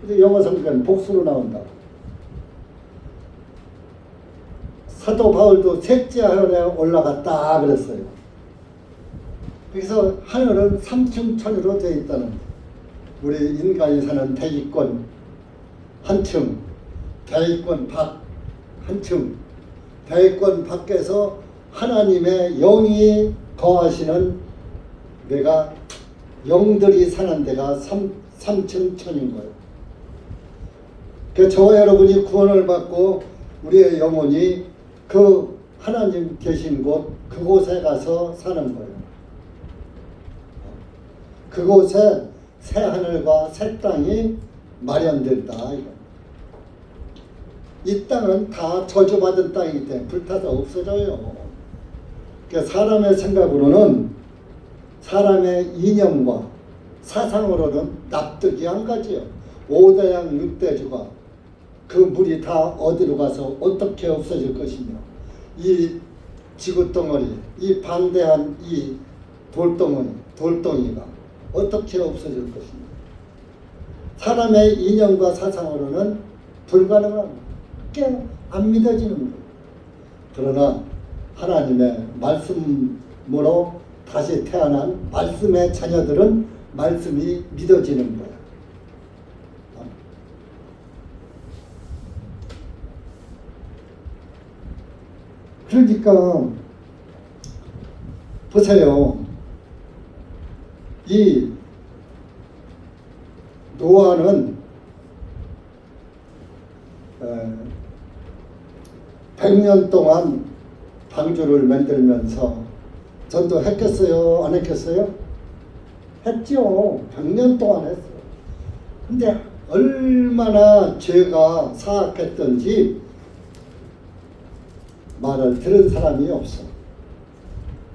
근데 영어 성경은 복수로 나온다. 사도 바울도 셋째 하늘에 올라갔다 그랬어요. 그래서 하늘은 삼층천으로 되어 있다는, 우리 인간이 사는 대기권 한층, 대기권 밖 한층, 대기권 밖에서 하나님의 영이 거하시는 데가, 영들이 사는 데가 삼층천인 거예요. 그러니까 저와 여러분이 구원을 받고 우리의 영혼이 그 하나님 계신 곳, 그곳에 가서 사는 거예요. 그곳에 새 하늘과 새 땅이 마련된다. 이 땅은 다 저주받은 땅이기 때문에 불타서 없어져요. 그러니까 사람의 생각으로는, 사람의 이념과 사상으로는 납득이 안 가지요. 5대양 6대주가 그 물이 다 어디로 가서 어떻게 없어질 것이며, 이 지구덩어리, 이 방대한 이 돌덩이가 어떻게 없어질 것이며, 사람의 이념과 사상으로는 불가능한, 꽤 안 믿어지는 거예요. 그러나 하나님의 말씀으로 다시 태어난 말씀의 자녀들은 말씀이 믿어지는 거예요. 그러니까 보세요. 이 노아는 100년 동안 방주를 만들면서 전도했겠어요? 안 했겠어요? 했죠. 100년 동안 했어요. 근데 얼마나 죄가 사악했던지 말을 들은 사람이 없어.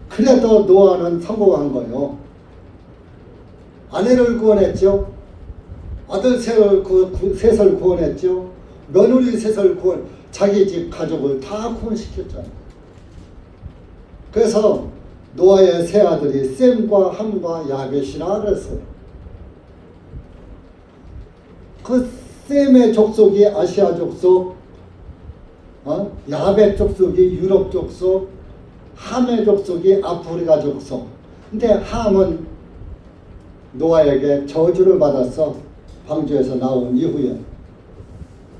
그래도 노아는 성공한 거예요. 아내를 구원했죠. 아들 셋을 구원했죠. 며느리 셋을 구원, 자기 집 가족을 다 구원시켰잖아요. 그래서 노아의 세 아들이 셈과 함과 야벳이라 그랬어요. 그 셈의 족속이 아시아 족속, 야벳 족속이 유럽 족속, 함의 족속이 아프리카 족속. 근데 함은 노아에게 저주를 받았어. 방주에서 나온 이후에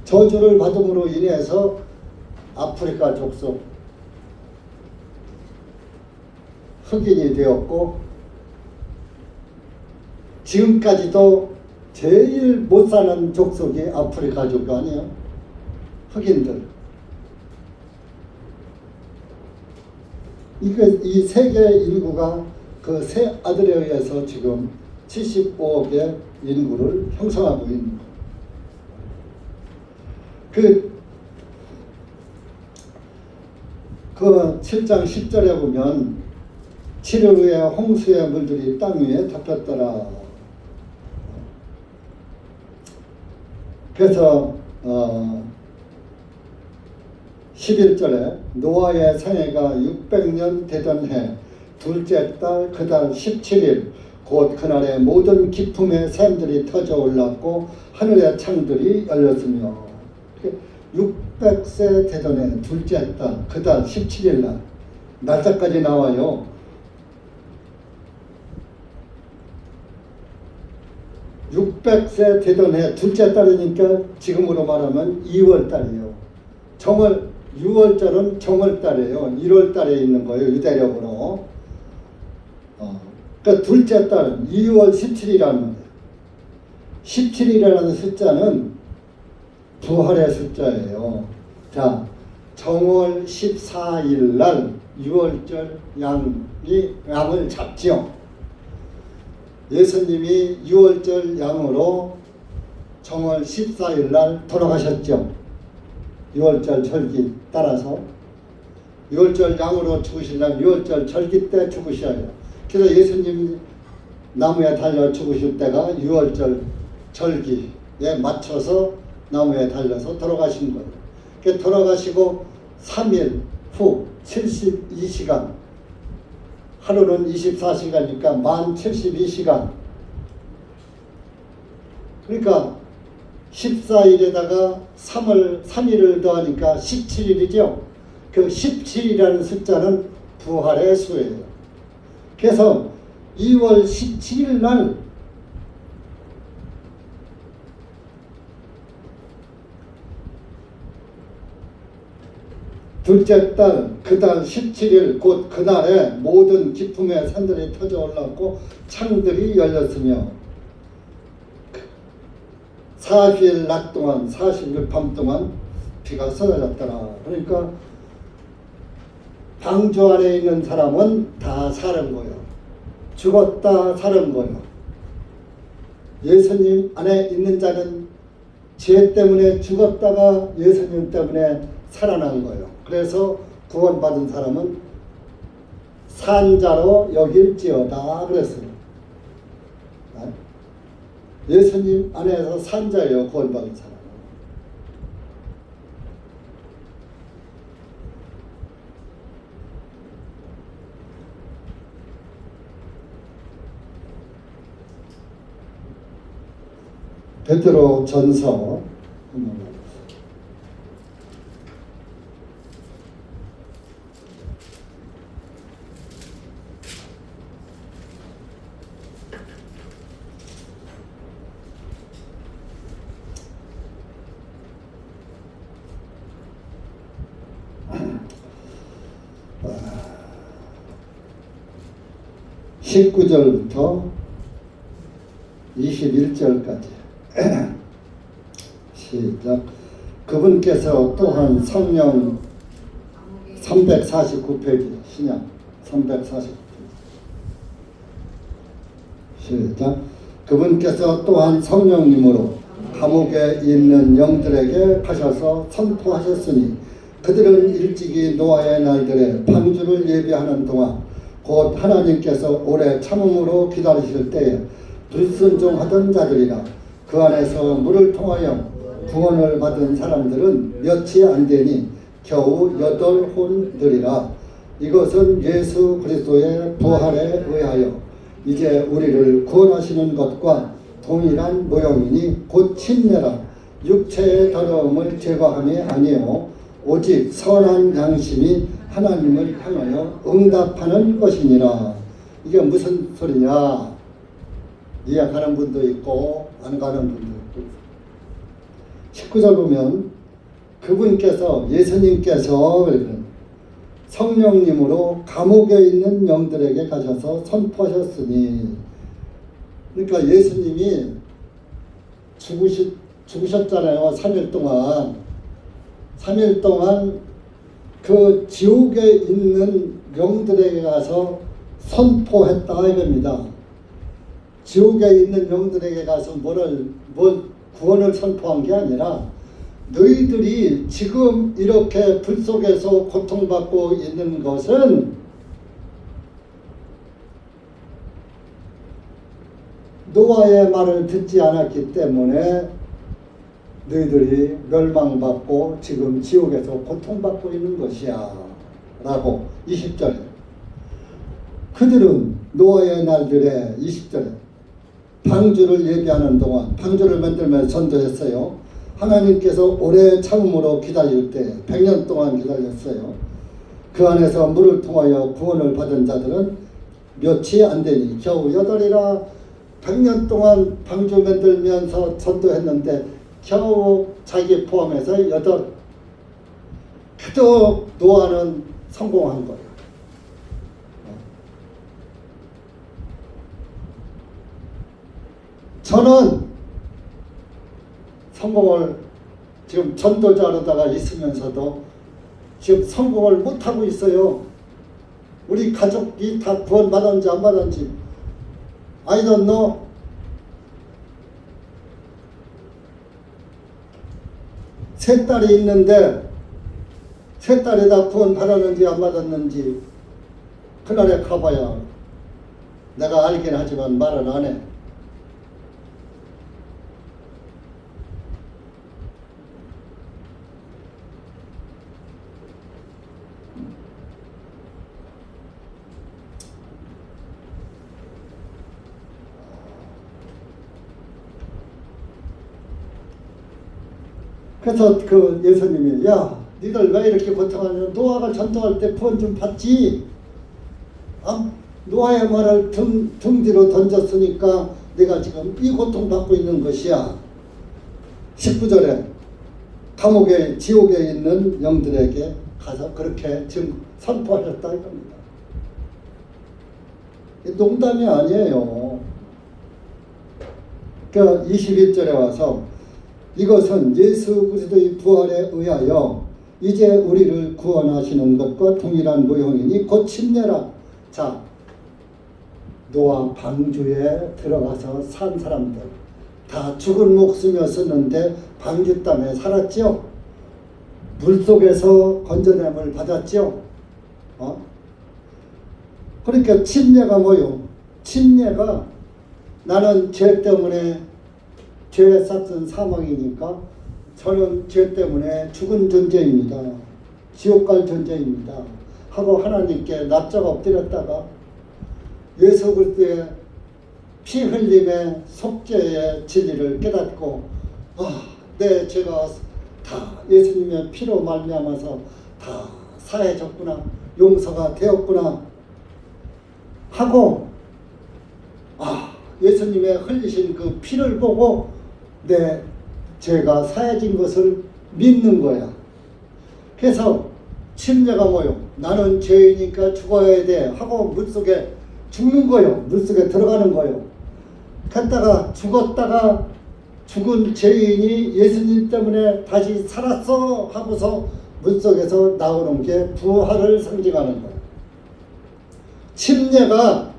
저주를 받음으로 인해서 아프리카 족속 흑인이 되었고, 지금까지도 제일 못 사는 족속이 아프리카족 아니에요? 흑인들. 이 세계 인구가 그 세 아들에 의해서 지금 75억의 인구를 형성하고 있는 거예요. 그 7장 10절에 보면 7일 후에 홍수의 물들이 땅 위에 덮였더라. 그래서 11절에 노아의 생애가 600년 되던 해 둘째 달 그 달 17일 곧 그날의 모든 기품의 샘들이 터져 올랐고 하늘의 창들이 열렸으며 600세 되던 해 둘째 달 그 달 17일 날 날짜까지 나와요. 600세 되던 해 둘째 달이니까 지금으로 말하면 2월 달이에요. 6월절은 정월달이에요. 1월달에 있는 거예요. 유대력으로. 그러니까 둘째 달은 2월 17일이라는 거예요. 17이라는 숫자는 부활의 숫자예요. 자, 정월 14일 날 6월절 양을 잡지요. 예수님이 6월절 양으로 정월 14일 날 돌아가셨죠. 6월절 절기 따라서 6월절 양으로 죽으시려면 6월절 절기 때 죽으셔야 해요. 그래서 예수님이 나무에 달려 죽으실 때가 6월절 절기에 맞춰서 나무에 달려서 돌아가신 거예요. 그래서 돌아가시고 3일 후 72시간, 하루는 24시간이니까 만 72시간. 그러니까 14일에다가 3일을 더하니까 17일이죠. 그 17이라는 숫자는 부활의 수예요. 그래서 2월 17일 날 둘째 달 그 달 17일 곧 그날에 모든 기품의 산들이 터져 올랐고 창들이 열렸으며 40일 낮 동안 40일 밤 동안 비가 쏟아졌더라. 그러니까 방주 안에 있는 사람은 다 사는 거예요. 죽었다 사는 거예요. 예수님 안에 있는 자는 죄 때문에 죽었다가 예수님 때문에 살아난 거예요. 그래서 구원받은 사람은 산자로 여길지어다 그랬어요. 예수님 안에서 산자예요. 구원받은 사람은. 베드로 전서 19절부터 21절까지 시작. 그분께서 또한 성령 349페이지 신약 349페이지 시작. 그분께서 또한 성령님으로 감옥에 있는 영들에게 하셔서 선포하셨으니 그들은 일찍이 노아의 날들에 방주를 예비하는 동안 곧 하나님께서 오래 참음으로 기다리실 때에 불순종하던 자들이라. 그 안에서 물을 통하여 구원을 받은 사람들은 몇이 안 되니 겨우 8혼들이라. 이것은 예수 그리스도의 부활에 의하여 이제 우리를 구원하시는 것과 동일한 모형이니 곧 침례라. 육체의 더러움을 제거함이 아니요 오직 선한 양심이 하나님을 향하여 응답하는 것이니라. 이게 무슨 소리냐? 이해 가는 분도 있고 안 가는 분도 있고. 19절 보면 그분께서 예수님께서 성령님으로 감옥에 있는 영들에게 가셔서 선포하셨으니, 그러니까 예수님이 죽으셨잖아요. 3일 동안 그 지옥에 있는 영들에게 가서 선포했다 이겁니다. 지옥에 있는 영들에게 가서 뭘 구원을 선포한 게 아니라 너희들이 지금 이렇게 불 속에서 고통받고 있는 것은 노아의 말을 듣지 않았기 때문에 너희들이 멸망받고 지금 지옥에서 고통받고 있는 것이야 라고 20절에 그들은 노아의 날들에 20절에 방주를 예비하는 동안 방주를 만들면서 전도했어요. 하나님께서 오래 참음으로 기다릴 때 100년 동안 기다렸어요. 그 안에서 물을 통하여 구원을 받은 자들은 몇이 안 되니 겨우 8이라 100년 동안 방주 만들면서 전도했는데 겨우 자기 포함해서 8. 그래도 노아는 성공한 거예요. 저는 성공을 지금 전도자로다가 있으면서도 지금 성공을 못하고 있어요. 우리 가족이 다 구원 받았는지 안 받았는지 I don't know. 세 딸이 있는데 세 딸이 다 구원 받았는지 안 받았는지 그날에 가봐야 내가 알긴 하지만 말은 안 해. 그래서 그 예수님이 야 니들 왜 이렇게 고통하냐. 노아가 전도할 때 구원 좀 받지. 노아의 말을 등 뒤로 던졌으니까 내가 지금 이 고통받고 있는 것이야. 19절에 감옥에 지옥에 있는 영들에게 가서 그렇게 지금 선포하셨다 이겁니다. 농담이 아니에요. 그러니까 21절에 와서 이것은 예수 그리스도의 부활에 의하여 이제 우리를 구원하시는 것과 동일한 모형이니 곧 침례라. 자, 노아 방주에 들어가서 산 사람들 다 죽은 목숨이었었는데 방주 땀에 살았죠. 물속에서 건져냄을 받았죠. 그러니까 침례가 뭐요? 침례가 나는 죄 때문에 죄의 싹은 사망이니까 저는 죄 때문에 죽은 존재입니다. 지옥 갈 존재입니다. 하고 하나님께 납작 엎드렸다가 예수 그리스도의 피 흘림의 속죄의 진리를 깨닫고 내 죄가 다 예수님의 피로 말미암아서 다 사해졌구나. 용서가 되었구나. 하고 예수님의 흘리신 그 피를 보고 내 죄가 사해진 것을 믿는 거야. 그래서 침례가 뭐요? 나는 죄이니까 죽어야 돼 하고 물속에 죽는 거요. 물속에 들어가는 거요. 갔다가 죽었다가 죽은 죄인이 예수님 때문에 다시 살았어 하고서 물속에서 나오는 게 부활을 상징하는 거예요. 침례가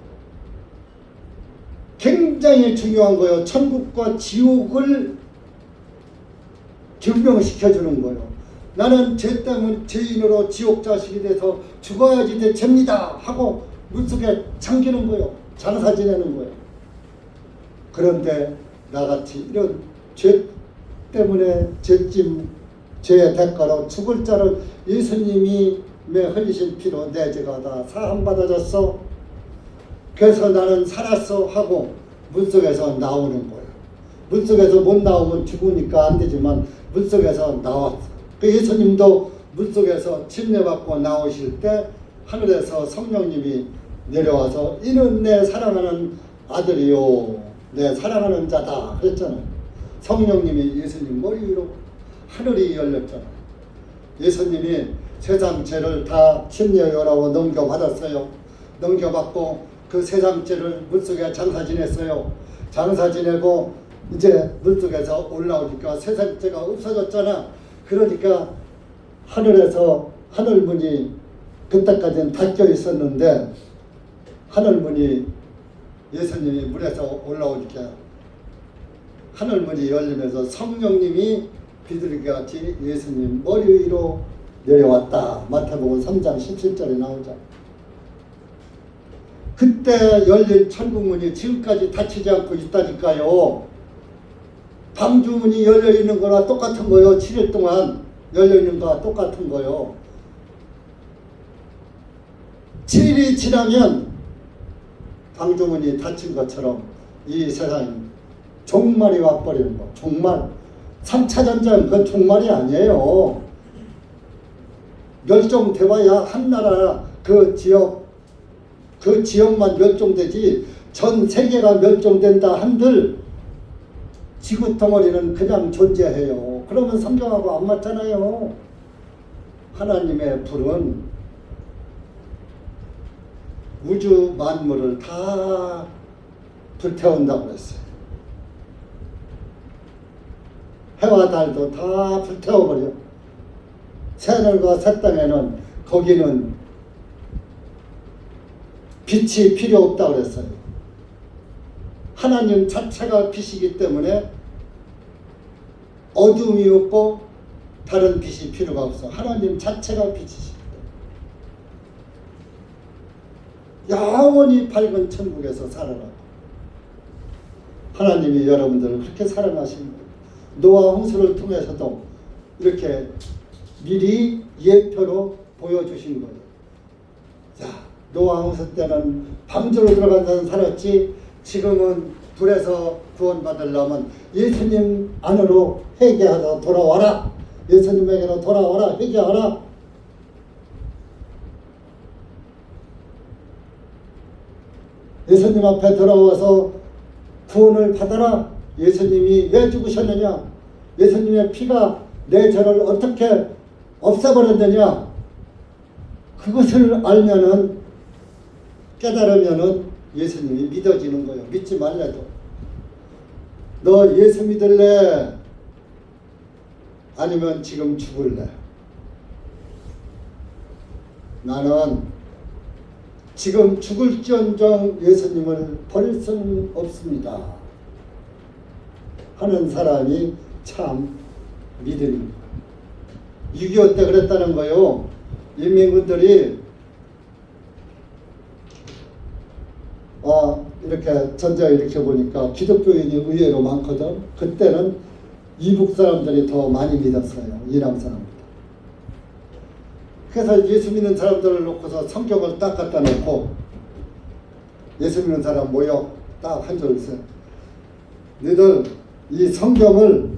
굉장히 중요한 거예요. 천국과 지옥을 증명시켜주는 거예요. 나는 죄 때문에 죄인으로 지옥 자식이 돼서 죽어야지 내 죄입니다 하고 물속에 잠기는 거예요. 장사 지내는 거예요. 그런데 나같이 이런 죄 때문에 죄의 대가로 죽을 자를 예수님이 흘리신 피로 내 죄가 다 사함받아졌어. 그래서 나는 살았어 하고 물속에서 나오는 거예요. 물속에서 못 나오면 죽으니까 안 되지만 물속에서 나왔어. 그 예수님도 물속에서 침례받고 나오실 때 하늘에서 성령님이 내려와서 이는 내 사랑하는 아들이요 내 사랑하는 자다 그랬잖아요. 성령님이 예수님 머리 위로 하늘이 열렸잖아요. 예수님이 세상 죄를 다 침례요라고 넘겨받았어요. 넘겨받고 그 세상 죄를 물속에 장사 지냈어요. 장사 지내고 이제 물속에서 올라오니까 세상 죄가 없어졌잖아. 그러니까 하늘에서 하늘문이 그때까지는 닫혀 있었는데 하늘문이 예수님이 물에서 올라오니까 하늘문이 열리면서 성령님이 비둘기같이 예수님 머리 위로 내려왔다. 마태복음 3장 17절에 나오죠. 그때 열린 천국문이 지금까지 닫히지 않고 있다니까요. 방주문이 열려 있는 거나 똑같은 거요. 7일 동안 열려 있는 거와 똑같은 거요. 7일이 지나면 방주문이 닫힌 것처럼 이 세상에 종말이 와버리는 거. 종말. 3차 전쟁 그건 종말이 아니에요. 멸종되어야 한 나라 그 지역만 멸종되지 전 세계가 멸종된다 한들 지구 덩어리는 그냥 존재해요. 그러면 성경하고 안 맞잖아요. 하나님의 불은 우주 만물을 다 불태운다고 그랬어요. 해와 달도 다 불태워버려. 새하늘과 새 땅에는 거기는 빛이 필요 없다고 그랬어요. 하나님 자체가 빛이기 때문에 어둠이 없고 다른 빛이 필요가 없어. 하나님 자체가 빛이시다. 영원히 밝은 천국에서 살아라. 하나님이 여러분들을 그렇게 사랑하신 거예요. 노아 홍수를 통해서도 이렇게 미리 예표로 보여주신 거예요. 자, 노아 홍수 때는 방주로 들어간 자는 살았지 지금은 불에서 구원받으려면 예수님 안으로 회개하러 돌아와라. 예수님에게로 돌아와라. 회개하라. 예수님 앞에 돌아와서 구원을 받아라. 예수님이 왜 죽으셨느냐? 예수님의 피가 내 죄를 어떻게 없애버렸느냐? 그것을 알면은 깨달으면은 예수님이 믿어지는 거예요. 믿지 말래도. 너 예수 믿을래? 아니면 지금 죽을래? 나는 지금 죽을지언정 예수님을 버릴 수는 없습니다 하는 사람이 참 믿음입니다. 6.25 때 그랬다는 거요. 인민군들이 이렇게 전쟁을 이렇게 보니까 기독교인이 의외로 많거든. 그때는 이북 사람들이 더 많이 믿었어요. 이남 사람보다. 그래서 예수 믿는 사람들을 놓고서 성경을 딱 갖다 놓고 예수 믿는 사람 모여 딱 한 줄 써. 너희들 이 성경을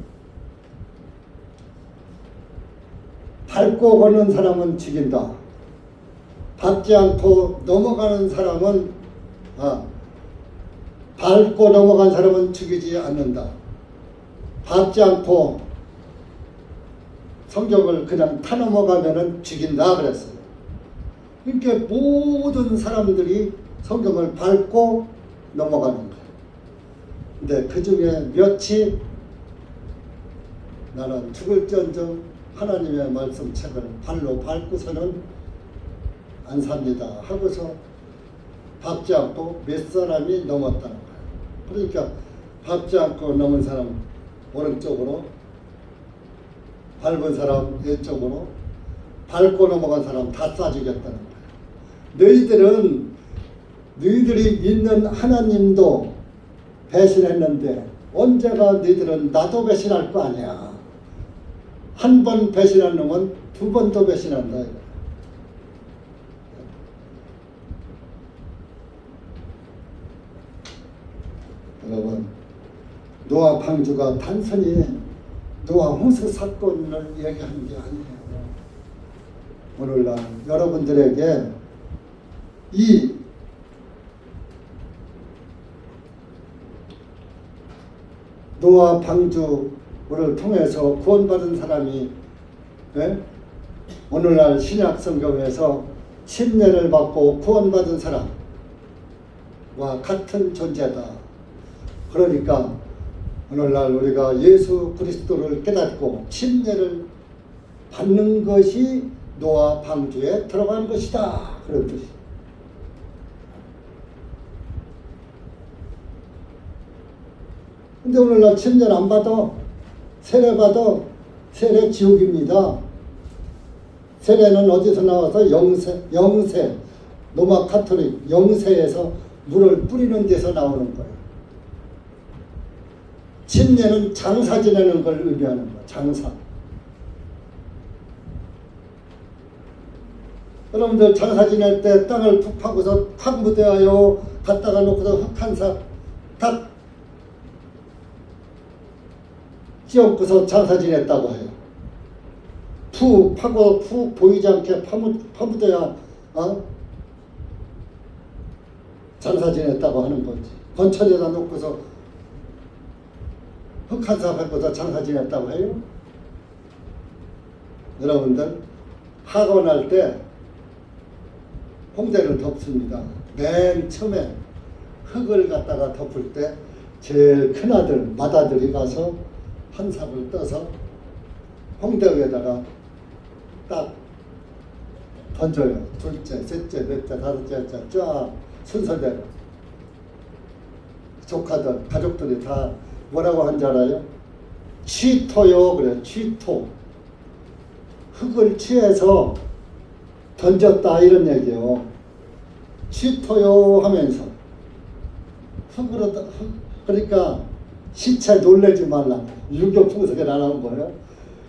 밟고 걷는 사람은 죽인다. 밟지 않고 넘어가는 사람은 밟고 넘어간 사람은 죽이지 않는다. 밟지 않고 성경을 그냥 타 넘어가면은 죽인다 그랬어요. 그러니까 모든 사람들이 성경을 밟고 넘어가는 거예요. 근데 그 중에 몇이 나는 죽을지언정 하나님의 말씀 책을 발로 밟고서는 안 삽니다 하고서 밟지 않고 몇 사람이 넘었다는 거예요. 그러니까 밟지 않고 넘은 사람 오른쪽으로, 밟은 사람 왼쪽으로, 밟고 넘어간 사람 다 쏴주겠다는 거예요. 너희들이 믿는 하나님도 배신했는데 언제가 너희들은 나도 배신할 거 아니야. 한 번 배신한 놈은 두 번 더 배신한다. 여러분, 노아 방주가 단순히 노아 홍수 사건을 얘기하는 게 아니에요. 오늘날 여러분들에게 이 노아 방주를 통해서 구원받은 사람이 오늘날 신약 성경에서 침례를 받고 구원받은 사람과 같은 존재다. 그러니까 오늘날 우리가 예수 그리스도를 깨닫고 침례를 받는 것이 노아 방주에 들어간 것이다. 그런 뜻이. 근데 오늘날 침례를 안 받아. 세례 받아. 세례 지옥입니다. 세례는 어디서 나와서 영세, 로마 카톨릭 영세에서 물을 뿌리는 데서 나오는 거예요. 침례는 장사 지내는 걸 의미하는 거야. 장사. 여러분들 장사 지낼 때 땅을 푹 파고서 탁 무대하여 갖다가 놓고서 흙한사 탁 찧어고서 장사 지냈다고 해요. 푹 파고 푹 보이지 않게 파묻어야 장사 지냈다고 하는 거지. 건천에다 놓고서 흙한사 밟고서 장사 지냈다고 해요. 여러분들 학원할 때 홍대를 덮습니다. 맨 처음에 흙을 갖다가 덮을 때 제일 큰아들 맏아들이 가서 한 삽을 떠서 홍대 위에다가 딱 던져요. 둘째, 셋째, 넷째, 다섯째, 쫙 순서대로. 조카들, 가족들이 다 뭐라고 한 줄 알아요? 취토요 그래. 취토. 흙을 취해서 던졌다 이런 얘기요. 취토요 하면서 흙으로 그러니까 시체 놀래지 말라. 유교 풍속에 나온 거예요.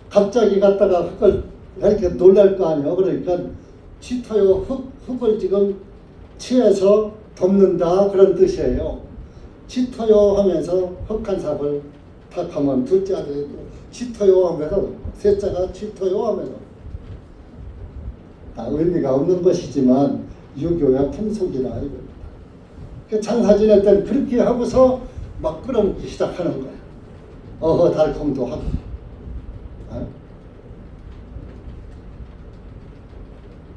갑자기 갔다가 흙을 이렇게 놀랄 거 아니에요. 그러니까 취토요 흙을 지금 취해서 덮는다 그런 뜻이에요. 취토요 하면서 흙 한 삽을 탁 하면 둘째 아들이 취토요 하면서 셋째가 취토요 하면서 의미가 없는 것이지만 유교의 풍속이라 이겁니다. 장사 지낼 때는 그렇게 하고서 막 끌어먹기 시작하는 거야. 어허 달콤도 하고.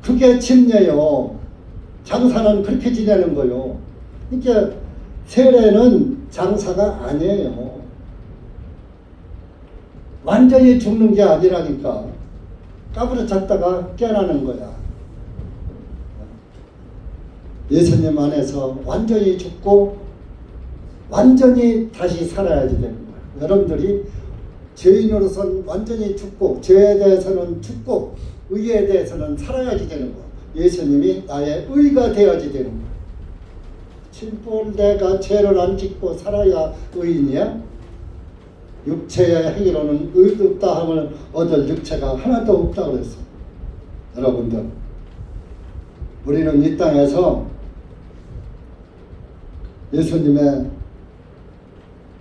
그게 침례요. 장사는 그렇게 지내는 거요. 그러니까 세례는 장사가 아니에요. 완전히 죽는 게 아니라니까. 까부러졌다가 깨어나는 거야. 예수님 안에서 완전히 죽고 완전히 다시 살아야지 되는 거야. 여러분들이 죄인으로서는 완전히 죽고 죄에 대해서는 죽고 의에 대해서는 살아야지 되는 거야. 예수님이 나의 의가 되어야지 되는 거야. 진볼 내가 죄를 안 짓고 살아야 의인이야? 육체의 행위로는 의도 없다 함을 얻을 육체가 하나도 없다 그랬어. 여러분들 우리는 이 땅에서 예수님의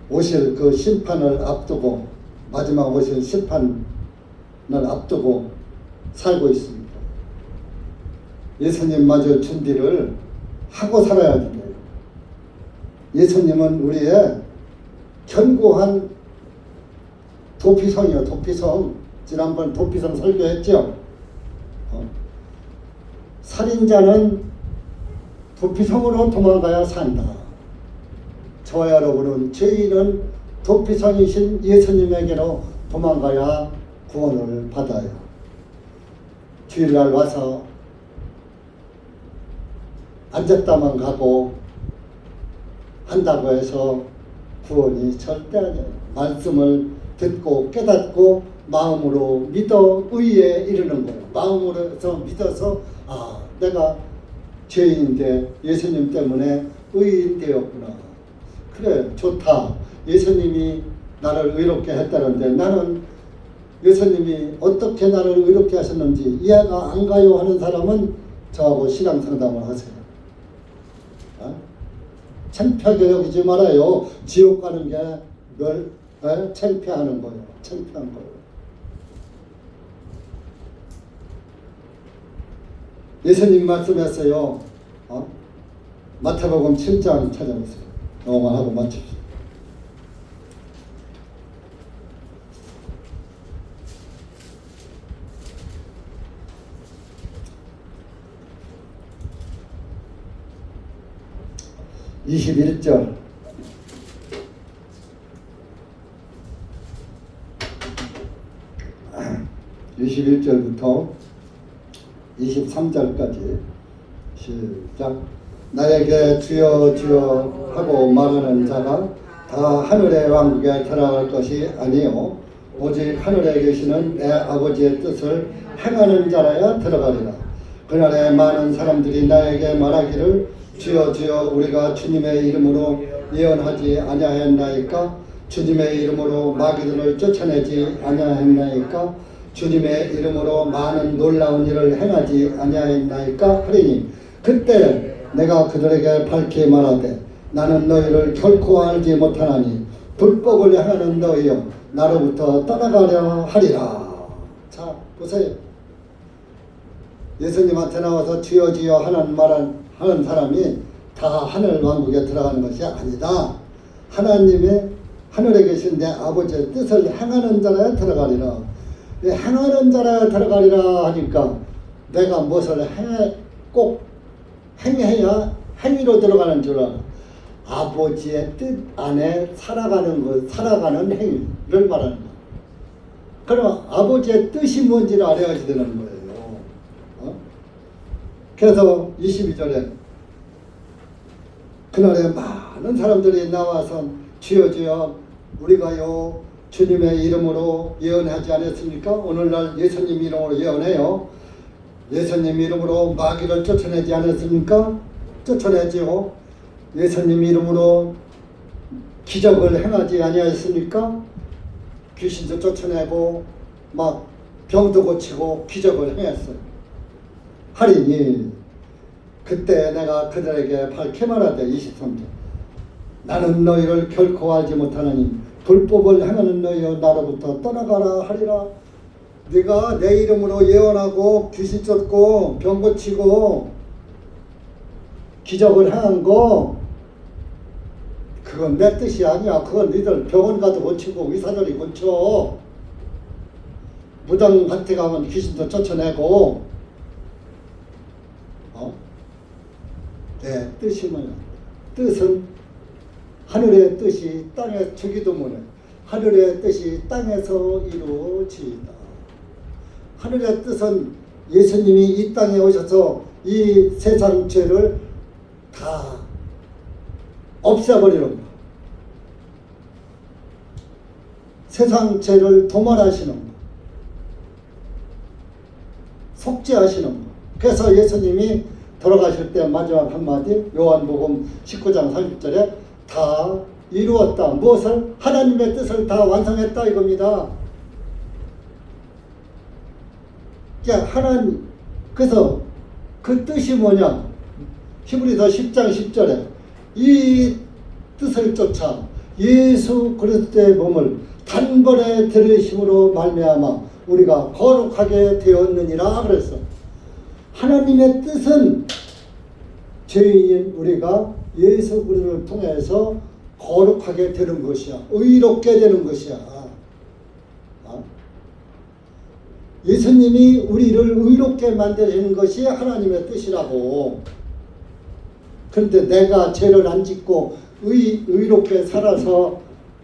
오실 그 심판을 앞두고 마지막 오실 심판을 앞두고 살고 있습니다. 예수님 맞을 준비를 하고 살아야 돼요. 예수님은 우리의 견고한 도피성이요. 도피성. 지난번 도피성 설교했죠. 살인자는 도피성으로 도망가야 산다. 저와 여러분은 죄인은 도피성이신 예수님에게로 도망가야 구원을 받아요. 주일날 와서 앉았다만 가고 한다고 해서 구원이 절대 아니에요. 말씀을 듣고 깨닫고 마음으로 믿어 의에 이르는 거예요. 마음으로서 믿어서 내가 죄인인데 예수님 때문에 의인 되었구나. 그래 좋다. 예수님이 나를 의롭게 했다는데 나는 예수님이 어떻게 나를 의롭게 하셨는지 이해가 안 가요 하는 사람은 저하고 신앙 상담을 하세요. 창피하게 여기지 말아요. 지옥 가는 게 창피하는 거예요. 창피한 거예요. 예수님 말씀했어요. 마태복음 7장 찾아보세요. 영어만 하고 맞춥시다. (21절) 21절부터 23절까지 시작. 나에게 주여 주여 하고 말하는 자가 다 하늘의 왕국에 들어갈 것이 아니요 오직 하늘에 계시는 내 아버지의 뜻을 행하는 자라야 들어가리라. 그날에 많은 사람들이 나에게 말하기를 주여 주여 우리가 주님의 이름으로 예언하지 아니하였나이까? 주님의 이름으로 마귀들을 쫓아내지 아니하였나이까? 주님의 이름으로 많은 놀라운 일을 행하지 아니하였나이까? 하리니 그때 내가 그들에게 밝히 말하되 나는 너희를 결코 알지 못하나니 불법을 행하는 너희여 나로부터 떠나가려 하리라. 자 보세요. 예수님한테 나와서 주여 주여 하는 사람이 다 하늘 왕국에 들어가는 것이 아니다. 하나님의 하늘에 계신 내 아버지의 뜻을 행하는 자라야 들어가리라. 행하는 자라야 들어가리라 하니까 내가 무엇을 꼭 행해야 행위로 들어가는 줄 알아. 아버지의 뜻 안에 살아가는 행위를 말하는 거야. 그럼 아버지의 뜻이 뭔지를 알아야지 되는 거예요. 그래서 22절에 그날에 많은 사람들이 나와서 주여 주여 우리가요 주님의 이름으로 예언하지 않았습니까? 오늘날 예수님 이름으로 예언해요. 예수님 이름으로 마귀를 쫓아내지 않았습니까? 쫓아내지요. 예수님 이름으로 기적을 행하지 아니하였습니까? 귀신도 쫓아내고 막 병도 고치고 기적을 행했어요. 하리니 그때 내가 그들에게 밝히 말하되 23절 나는 너희를 결코 알지 못하나니 불법을 행하는 너희여 나로부터 떠나가라 하리라. 네가 내 이름으로 예언하고 귀신 쫓고 병 고치고 기적을 행한 거 그건 내 뜻이 아니야. 그건 너희들 병원 가도 고치고 의사들이 고쳐. 무당한테 가면 귀신도 쫓아내고 내 뜻이 뭐냐? 뜻은 하늘의 뜻이 땅에 주기도 못해. 하늘의 뜻이 땅에서 이루어지이다. 하늘의 뜻은 예수님이 이 땅에 오셔서 이 세상 죄를 다 없애버리는 거. 세상 죄를 도말하시는 거. 속죄하시는 거. 그래서 예수님이 돌아가실 때 마지막 한마디 요한복음 19장 30절에 다 이루었다. 무엇을? 하나님의 뜻을 다 완성했다 이겁니다. 하나님 그래서 그 뜻이 뭐냐? 히브리서 10장 10절에 이 뜻을 쫓아 예수 그리스도의 몸을 단번에 들으심으로 말미암아 우리가 거룩하게 되었느니라 그랬어. 하나님의 뜻은 죄인인 우리가 예수 그리스도를 통해서 거룩하게 되는 것이야. 의롭게 되는 것이야. 예수님이 우리를 의롭게 만드시는 것이 하나님의 뜻이라고. 그런데 내가 죄를 안 짓고 의롭게 살아서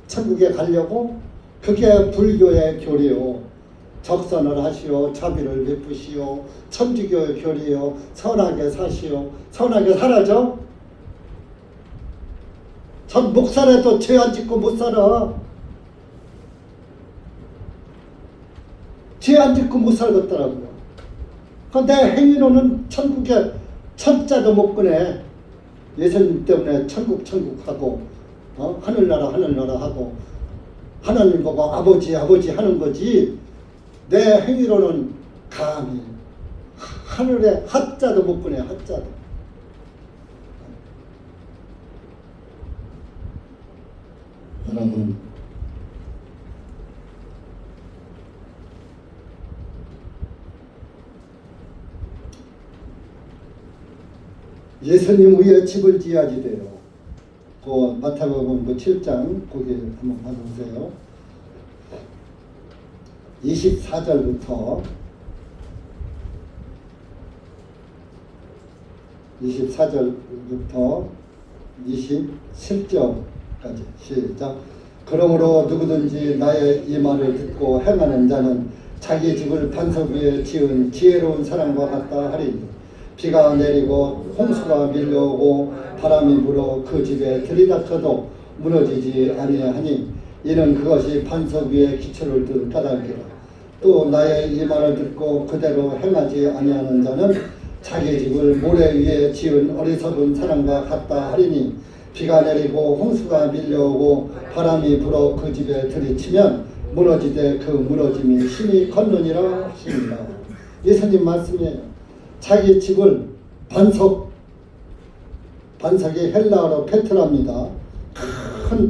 천국에 가려고? 그게 불교의 교리요. 적선을 하시오. 자비를 베푸시오. 천주교의 교리요. 선하게 사시오. 선하게 살아죠? 전 목살에도 죄 안 짓고 못 살아. 죄 안 짓고 못 살겠더라고요. 내 행위로는 천국에 천자도 못 꺼내. 예수님 때문에 천국 하고 하늘나라 하고 하나님 보고 아버지 하는 거지. 내 행위로는 감히 하늘에 하자도 못 꺼내. 하자도. 여러분 예수님 위에 집을 지어야지 돼요. 그 마태복음 7장 거기 한번 봐보세요. 24절부터 27절까지 시작. 그러므로 누구든지 나의 이 말을 듣고 행하는 자는 자기 집을 반석 위에 지은 지혜로운 사람과 같다 하리니 비가 내리고 홍수가 밀려오고 바람이 불어 그 집에 들이닥쳐도 무너지지 아니하니 이는 그것이 반석 위에 기초를 둔 까닭이라. 또 나의 이 말을 듣고 그대로 행하지 아니하는 자는 자기 집을 모래 위에 지은 어리석은 사람과 같다 하리니 비가 내리고 홍수가 밀려오고 바람이 불어 그 집에 들이치면 무너지되 그 무너짐이 심히 컸느니라 하십니다. 예수님 말씀이에요. 자기 집을 반석이 헬라어로 페트라입니다. 큰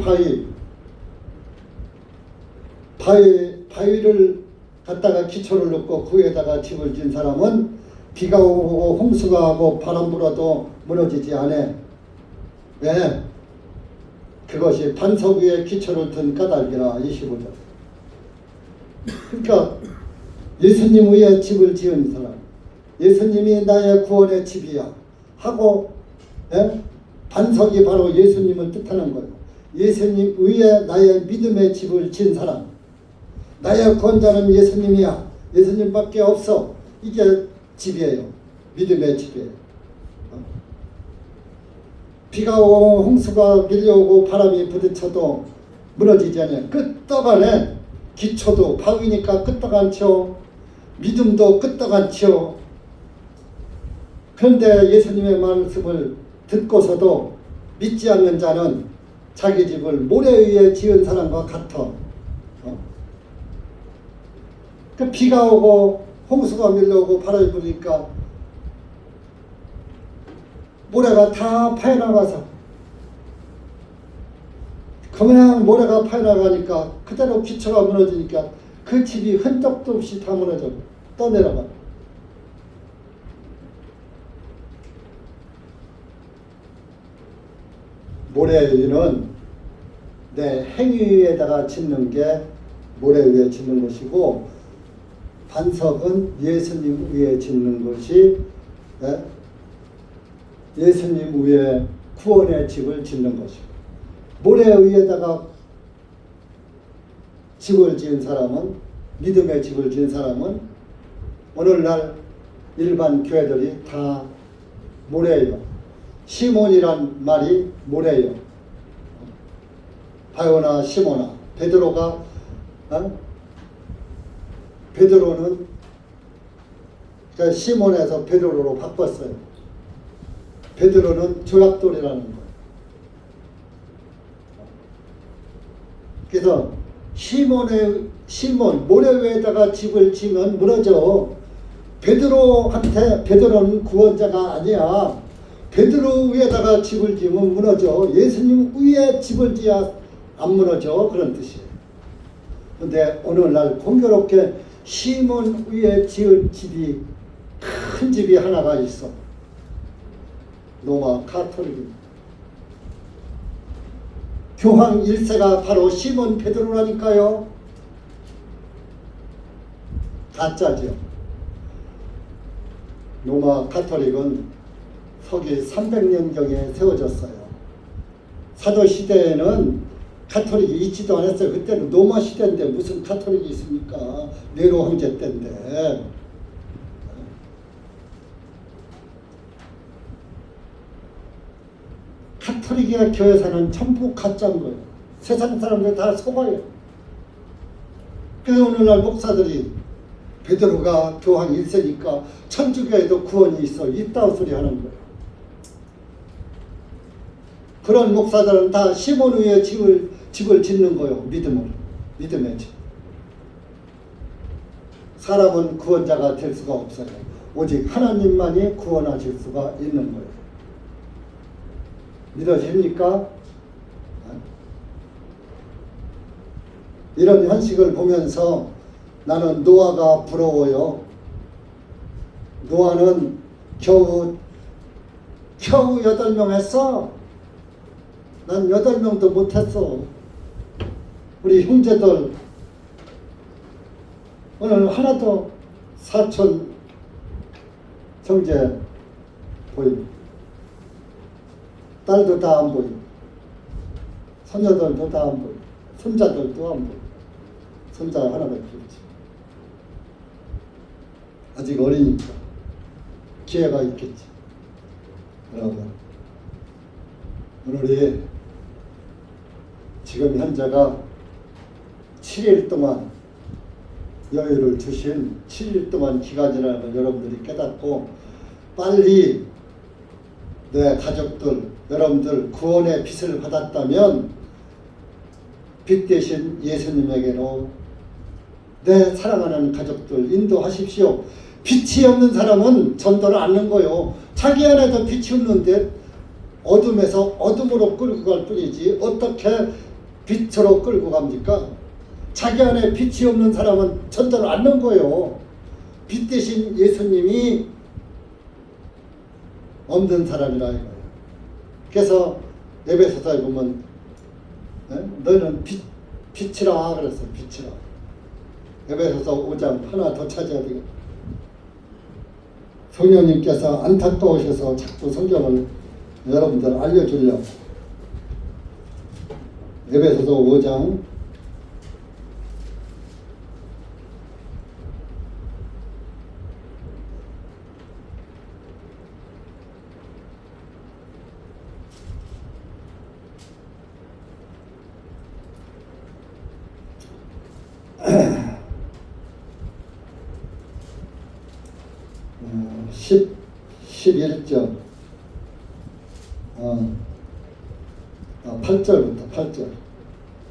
바위를 갖다가 기초를 넣고 그 위에다가 집을 지은 사람은 비가 오고 홍수가 하고 바람 불어도 무너지지 않아. 왜? 그것이 반석 위에 기초를 둔 까닭이라. 25절. 그러니까 예수님 위에 집을 지은 사람, 예수님이 나의 구원의 집이야 하고, 예? 반석이 바로 예수님을 뜻하는 거예요. 예수님 위에 나의 믿음의 집을 지은 사람, 나의 구원자는 예수님이야, 예수님밖에 없어, 이게 집이에요. 믿음의 집이에요. 비가 오고 홍수가 밀려오고 바람이 부딪혀도 무너지지 않아요. 끄떡하네. 기초도 바위니까 끄떡않죠. 믿음도 끄떡않죠. 그런데 예수님의 말씀을 듣고서도 믿지 않는 자는 자기 집을 모래 위에 지은 사람과 같아. 그 비가 오고 홍수가 밀려오고 바람이 부니까 모래가 다 파여나가서, 그냥 모래가 파여나가니까 그대로 기초가 무너지니까 그 집이 흔적도 없이 다 무너져 떠내려가. 모래 위는 내 행위에다가 짓는 게 모래 위에 짓는 것이고, 반석은 예수님 위에 짓는 것이, 예수님 위에 구원의 집을 짓는 것이고, 모래 위에다가 집을 지은 사람은, 믿음의 집을 지은 사람은 오늘날 일반 교회들이 다 모래예요. 시몬이란 말이 모래예요. 바요나 시모나. 베드로가 베드로는 그러니까 시몬에서 베드로로 바꿨어요. 베드로는 조약돌이라는 거예요. 그래서 시몬 모래 위에다가 집을 지면 무너져. 베드로는 구원자가 아니야. 베드로 위에다가 집을 지으면 무너져. 예수님 위에 집을 지어야 안 무너져. 그런 뜻이에요. 그런데 오늘날 공교롭게 시몬 위에 지은 집이, 큰 집이 하나가 있어. 로마 카톨릭입니다. 교황 1세가 바로 시몬 베드로라니까요. 가짜죠. 로마 카톨릭은 서기 300년경에 세워졌어요. 사도시대에는 카톨릭이 있지도 않았어요. 그때는 로마 시대인데 무슨 카톨릭이 있습니까? 네로 황제 때인데. 카톨릭의 교회사는 전부 가짜인 거예요. 세상 사람들 다 속아요. 그래서 오늘날 목사들이 베드로가 교황 1세니까 천주교에도 구원이 있다고 소리 하는 거예요. 그런 목사들은 다 시몬 위에 집을 짓는 거예요. 믿음의 집. 사람은 구원자가 될 수가 없어요. 오직 하나님만이 구원하실 수가 있는 거예요. 믿어집니까? 이런 현식을 보면서 나는 노아가 부러워요. 노아는 겨우 8명 했어. 난 8명도 못했어. 우리 형제들 오늘 하나도 사촌 형제 보입니다. 딸도 다 안 보이고, 손녀들도 다 안 보이고, 손자들도 안 보이고, 손자 하나밖에 없지. 아직 어리니까 기회가 있겠지. 여러분, 오늘이 지금 현재가 7일 동안 여유를 주신 7일 동안 기간이라는 걸 여러분들이 깨닫고 빨리 내 가족들, 여러분들 구원의 빛을 받았다면 빛 대신 예수님에게로 내 사랑하는 가족들 인도하십시오. 빛이 없는 사람은 전도를 않는 거요. 자기 안에도 빛이 없는데 어둠에서 어둠으로 끌고 갈 뿐이지 어떻게 빛으로 끌고 갑니까? 자기 안에 빛이 없는 사람은 전도를 않는 거요. 빛 대신 예수님이 없는 사람이라 이거예요. 그래서 에베소서에 보면 너는 빛이라 그랬어요. 빛이라. 에베소서 5장 하나 더 찾아야 되겠다. 성령님께서 안타까우셔서 자꾸 성경을 여러분들 알려주려고. 에베소서 5장 11절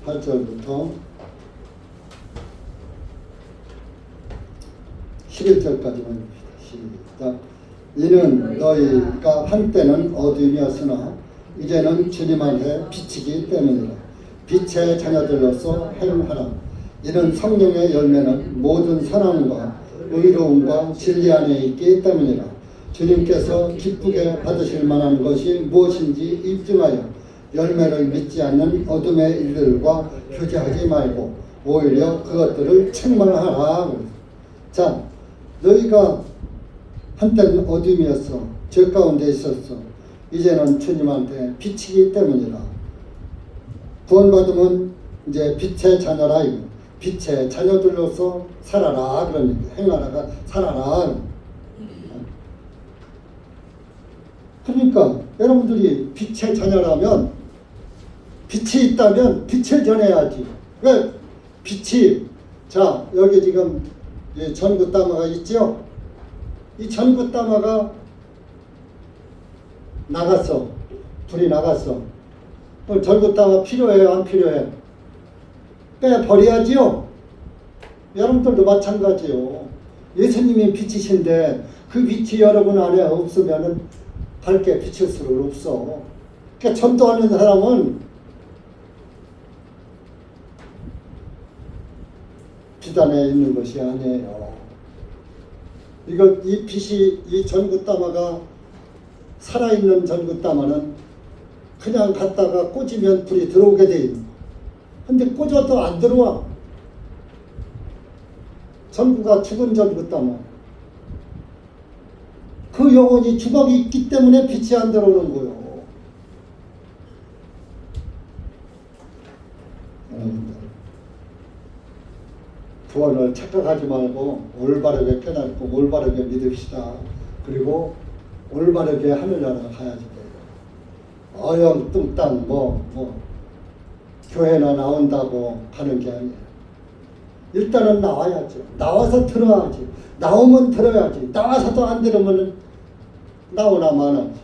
8절부터 11절까지만 시작. 이는 너희가 한때는 어둠이었으나 이제는 주님 안에 빛이기 때문이라. 빛의 자녀들로서 행하라. 이는 성령의 열매는 모든 사랑과 의로움과 진리 안에 있기 때문이라. 주님께서 기쁘게 받으실 만한 것이 무엇인지 입증하여 열매를 믿지 않는 어둠의 일들과 교제하지 말고 오히려 그것들을 책망하라. 자, 너희가 한때는 어둠이었어. 죄 가운데 있었어. 이제는 주님한테 빛이기 때문이라. 구원받으면 이제 빛의 자녀라. 빛의 자녀들로서 살아라. 그러니까 행하라가 살아라. 그러니까 여러분들이 빛의 자녀라면 빛이 있다면 빛을 전해야지. 왜? 빛이, 자 여기 지금 전구다마가 있죠. 이 전구다마가 나갔어. 불이 나갔어. 전구다마 필요해요? 안 필요해? 빼버려야지요. 여러분들도 마찬가지요. 예수님이 빛이신데 그 빛이 여러분 안에 없으면 밝게 비칠 수는 없어. 그러니까 전도하는 사람은 빛 안에 있는 것이 아니에요. 이 빛이, 이 전구다마가 살아있는 전구다마는 그냥 갔다가 꽂으면 불이 들어오게 돼 있는. 근데 꽂아도 안 들어와. 전구가 죽은 전구다마. 그 영혼이 주걱이 있기 때문에 빛이 안 들어오는 거예요. 구원을 착각하지 말고 올바르게 깨닫고 올바르게 믿읍시다. 그리고 올바르게 하늘나라 가야지. 어영뚱땅 교회나 나온다고 가는 게 아니에요. 일단은 나와야죠. 나와서 들어야지. 나오면 들어야지. 나와서도 안 들으면 나오나 마나지.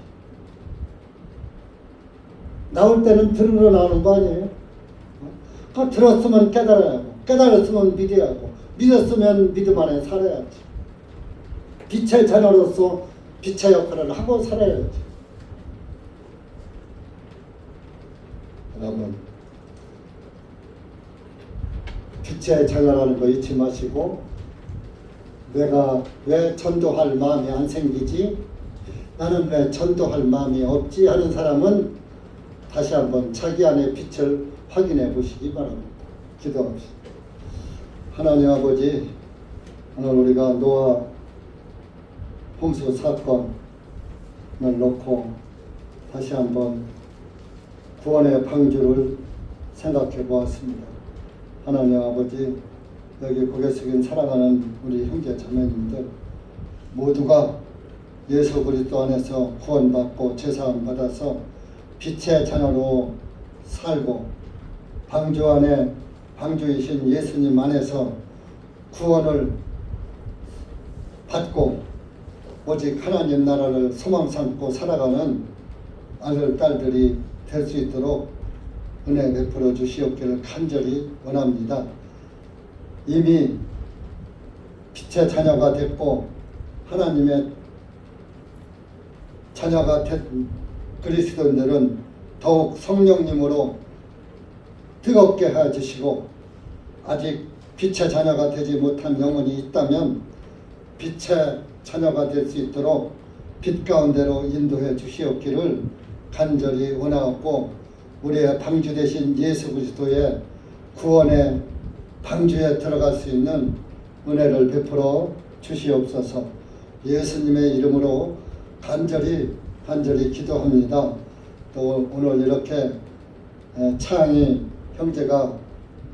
나올 때는 들으러 나오는 거 아니에요? 들었으면 깨달아야 하고, 깨달았으면 믿어야 하고, 믿었으면 믿음 안에 살아야지. 빛의 자녀로서 빛의 역할을 하고 살아야지. 여러분, 빛의 자녀라는 거 잊지 마시고, 내가 왜 전도할 마음이 안 생기지? 나는 왜 전도할 마음이 없지? 하는 사람은 다시 한번 자기 안의 빛을 확인해 보시기 바랍니다. 기도합시다. 하나님 아버지, 오늘 우리가 노아 홍수 사건을 놓고 다시 한번 구원의 방주를 생각해 보았습니다. 하나님 아버지, 여기 고개 숙인 사랑하는 우리 형제 자매님들 모두가 예수 그리스도 안에서 구원받고 죄사함 받아서 빛의 자녀로 살고 방주 안에 방주이신 예수님 안에서 구원을 받고 오직 하나님 나라를 소망 삼고 살아가는 아들, 딸들이 될 수 있도록 은혜 베풀어 주시옵기를 간절히 원합니다. 이미 빛의 자녀가 됐고 하나님의 자녀가 된 그리스도인들은 더욱 성령님으로 뜨겁게 하여 주시고, 아직 빛의 자녀가 되지 못한 영혼이 있다면 빛의 자녀가 될 수 있도록 빛 가운데로 인도해 주시옵기를 간절히 원하옵고, 우리의 방주 되신 예수 그리스도의 구원의 방주에 들어갈 수 있는 은혜를 베풀어 주시옵소서. 예수님의 이름으로 간절히 기도합니다. 또 오늘 이렇게 창희 형제가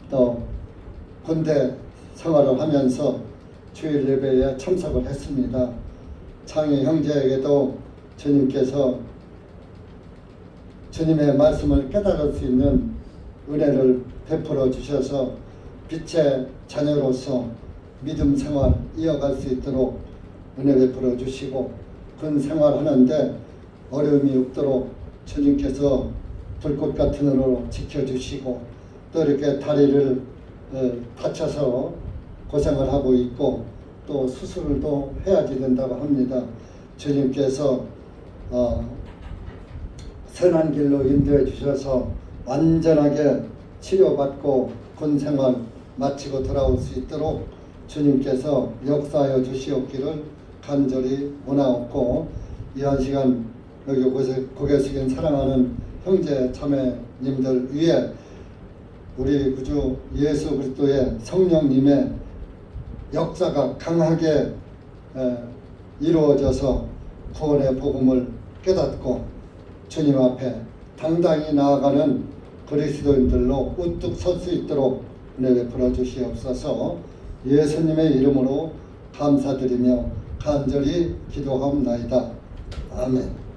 또 군대 생활을 하면서 주일 예배에 참석을 했습니다. 창희 형제에게도 주님께서 주님의 말씀을 깨달을 수 있는 은혜를 베풀어 주셔서 빛의 자녀로서 믿음 생활 이어갈 수 있도록 은혜 베풀어 주시고, 군 생활하는데 어려움이 없도록 주님께서 불꽃 같은 은혜로 지켜주시고, 또 이렇게 다리를 다쳐서 고생을 하고 있고 또 수술도 해야지 된다고 합니다. 주님께서 선한 길로 인도해 주셔서 완전하게 치료받고 군 생활 마치고 돌아올 수 있도록 주님께서 역사하여 주시옵기를 간절히 원하옵고, 이 한 시간 여기 고개 숙인 사랑하는 형제 자매님들 위해 우리 구주 예수 그리스도의 성령님의 역사가 강하게 이루어져서 구원의 복음을 깨닫고 주님 앞에 당당히 나아가는 그리스도인들로 우뚝 설 수 있도록 은혜 베풀어 주시옵소서. 예수님의 이름으로 감사드리며 간절히 기도하옵나이다. 아멘.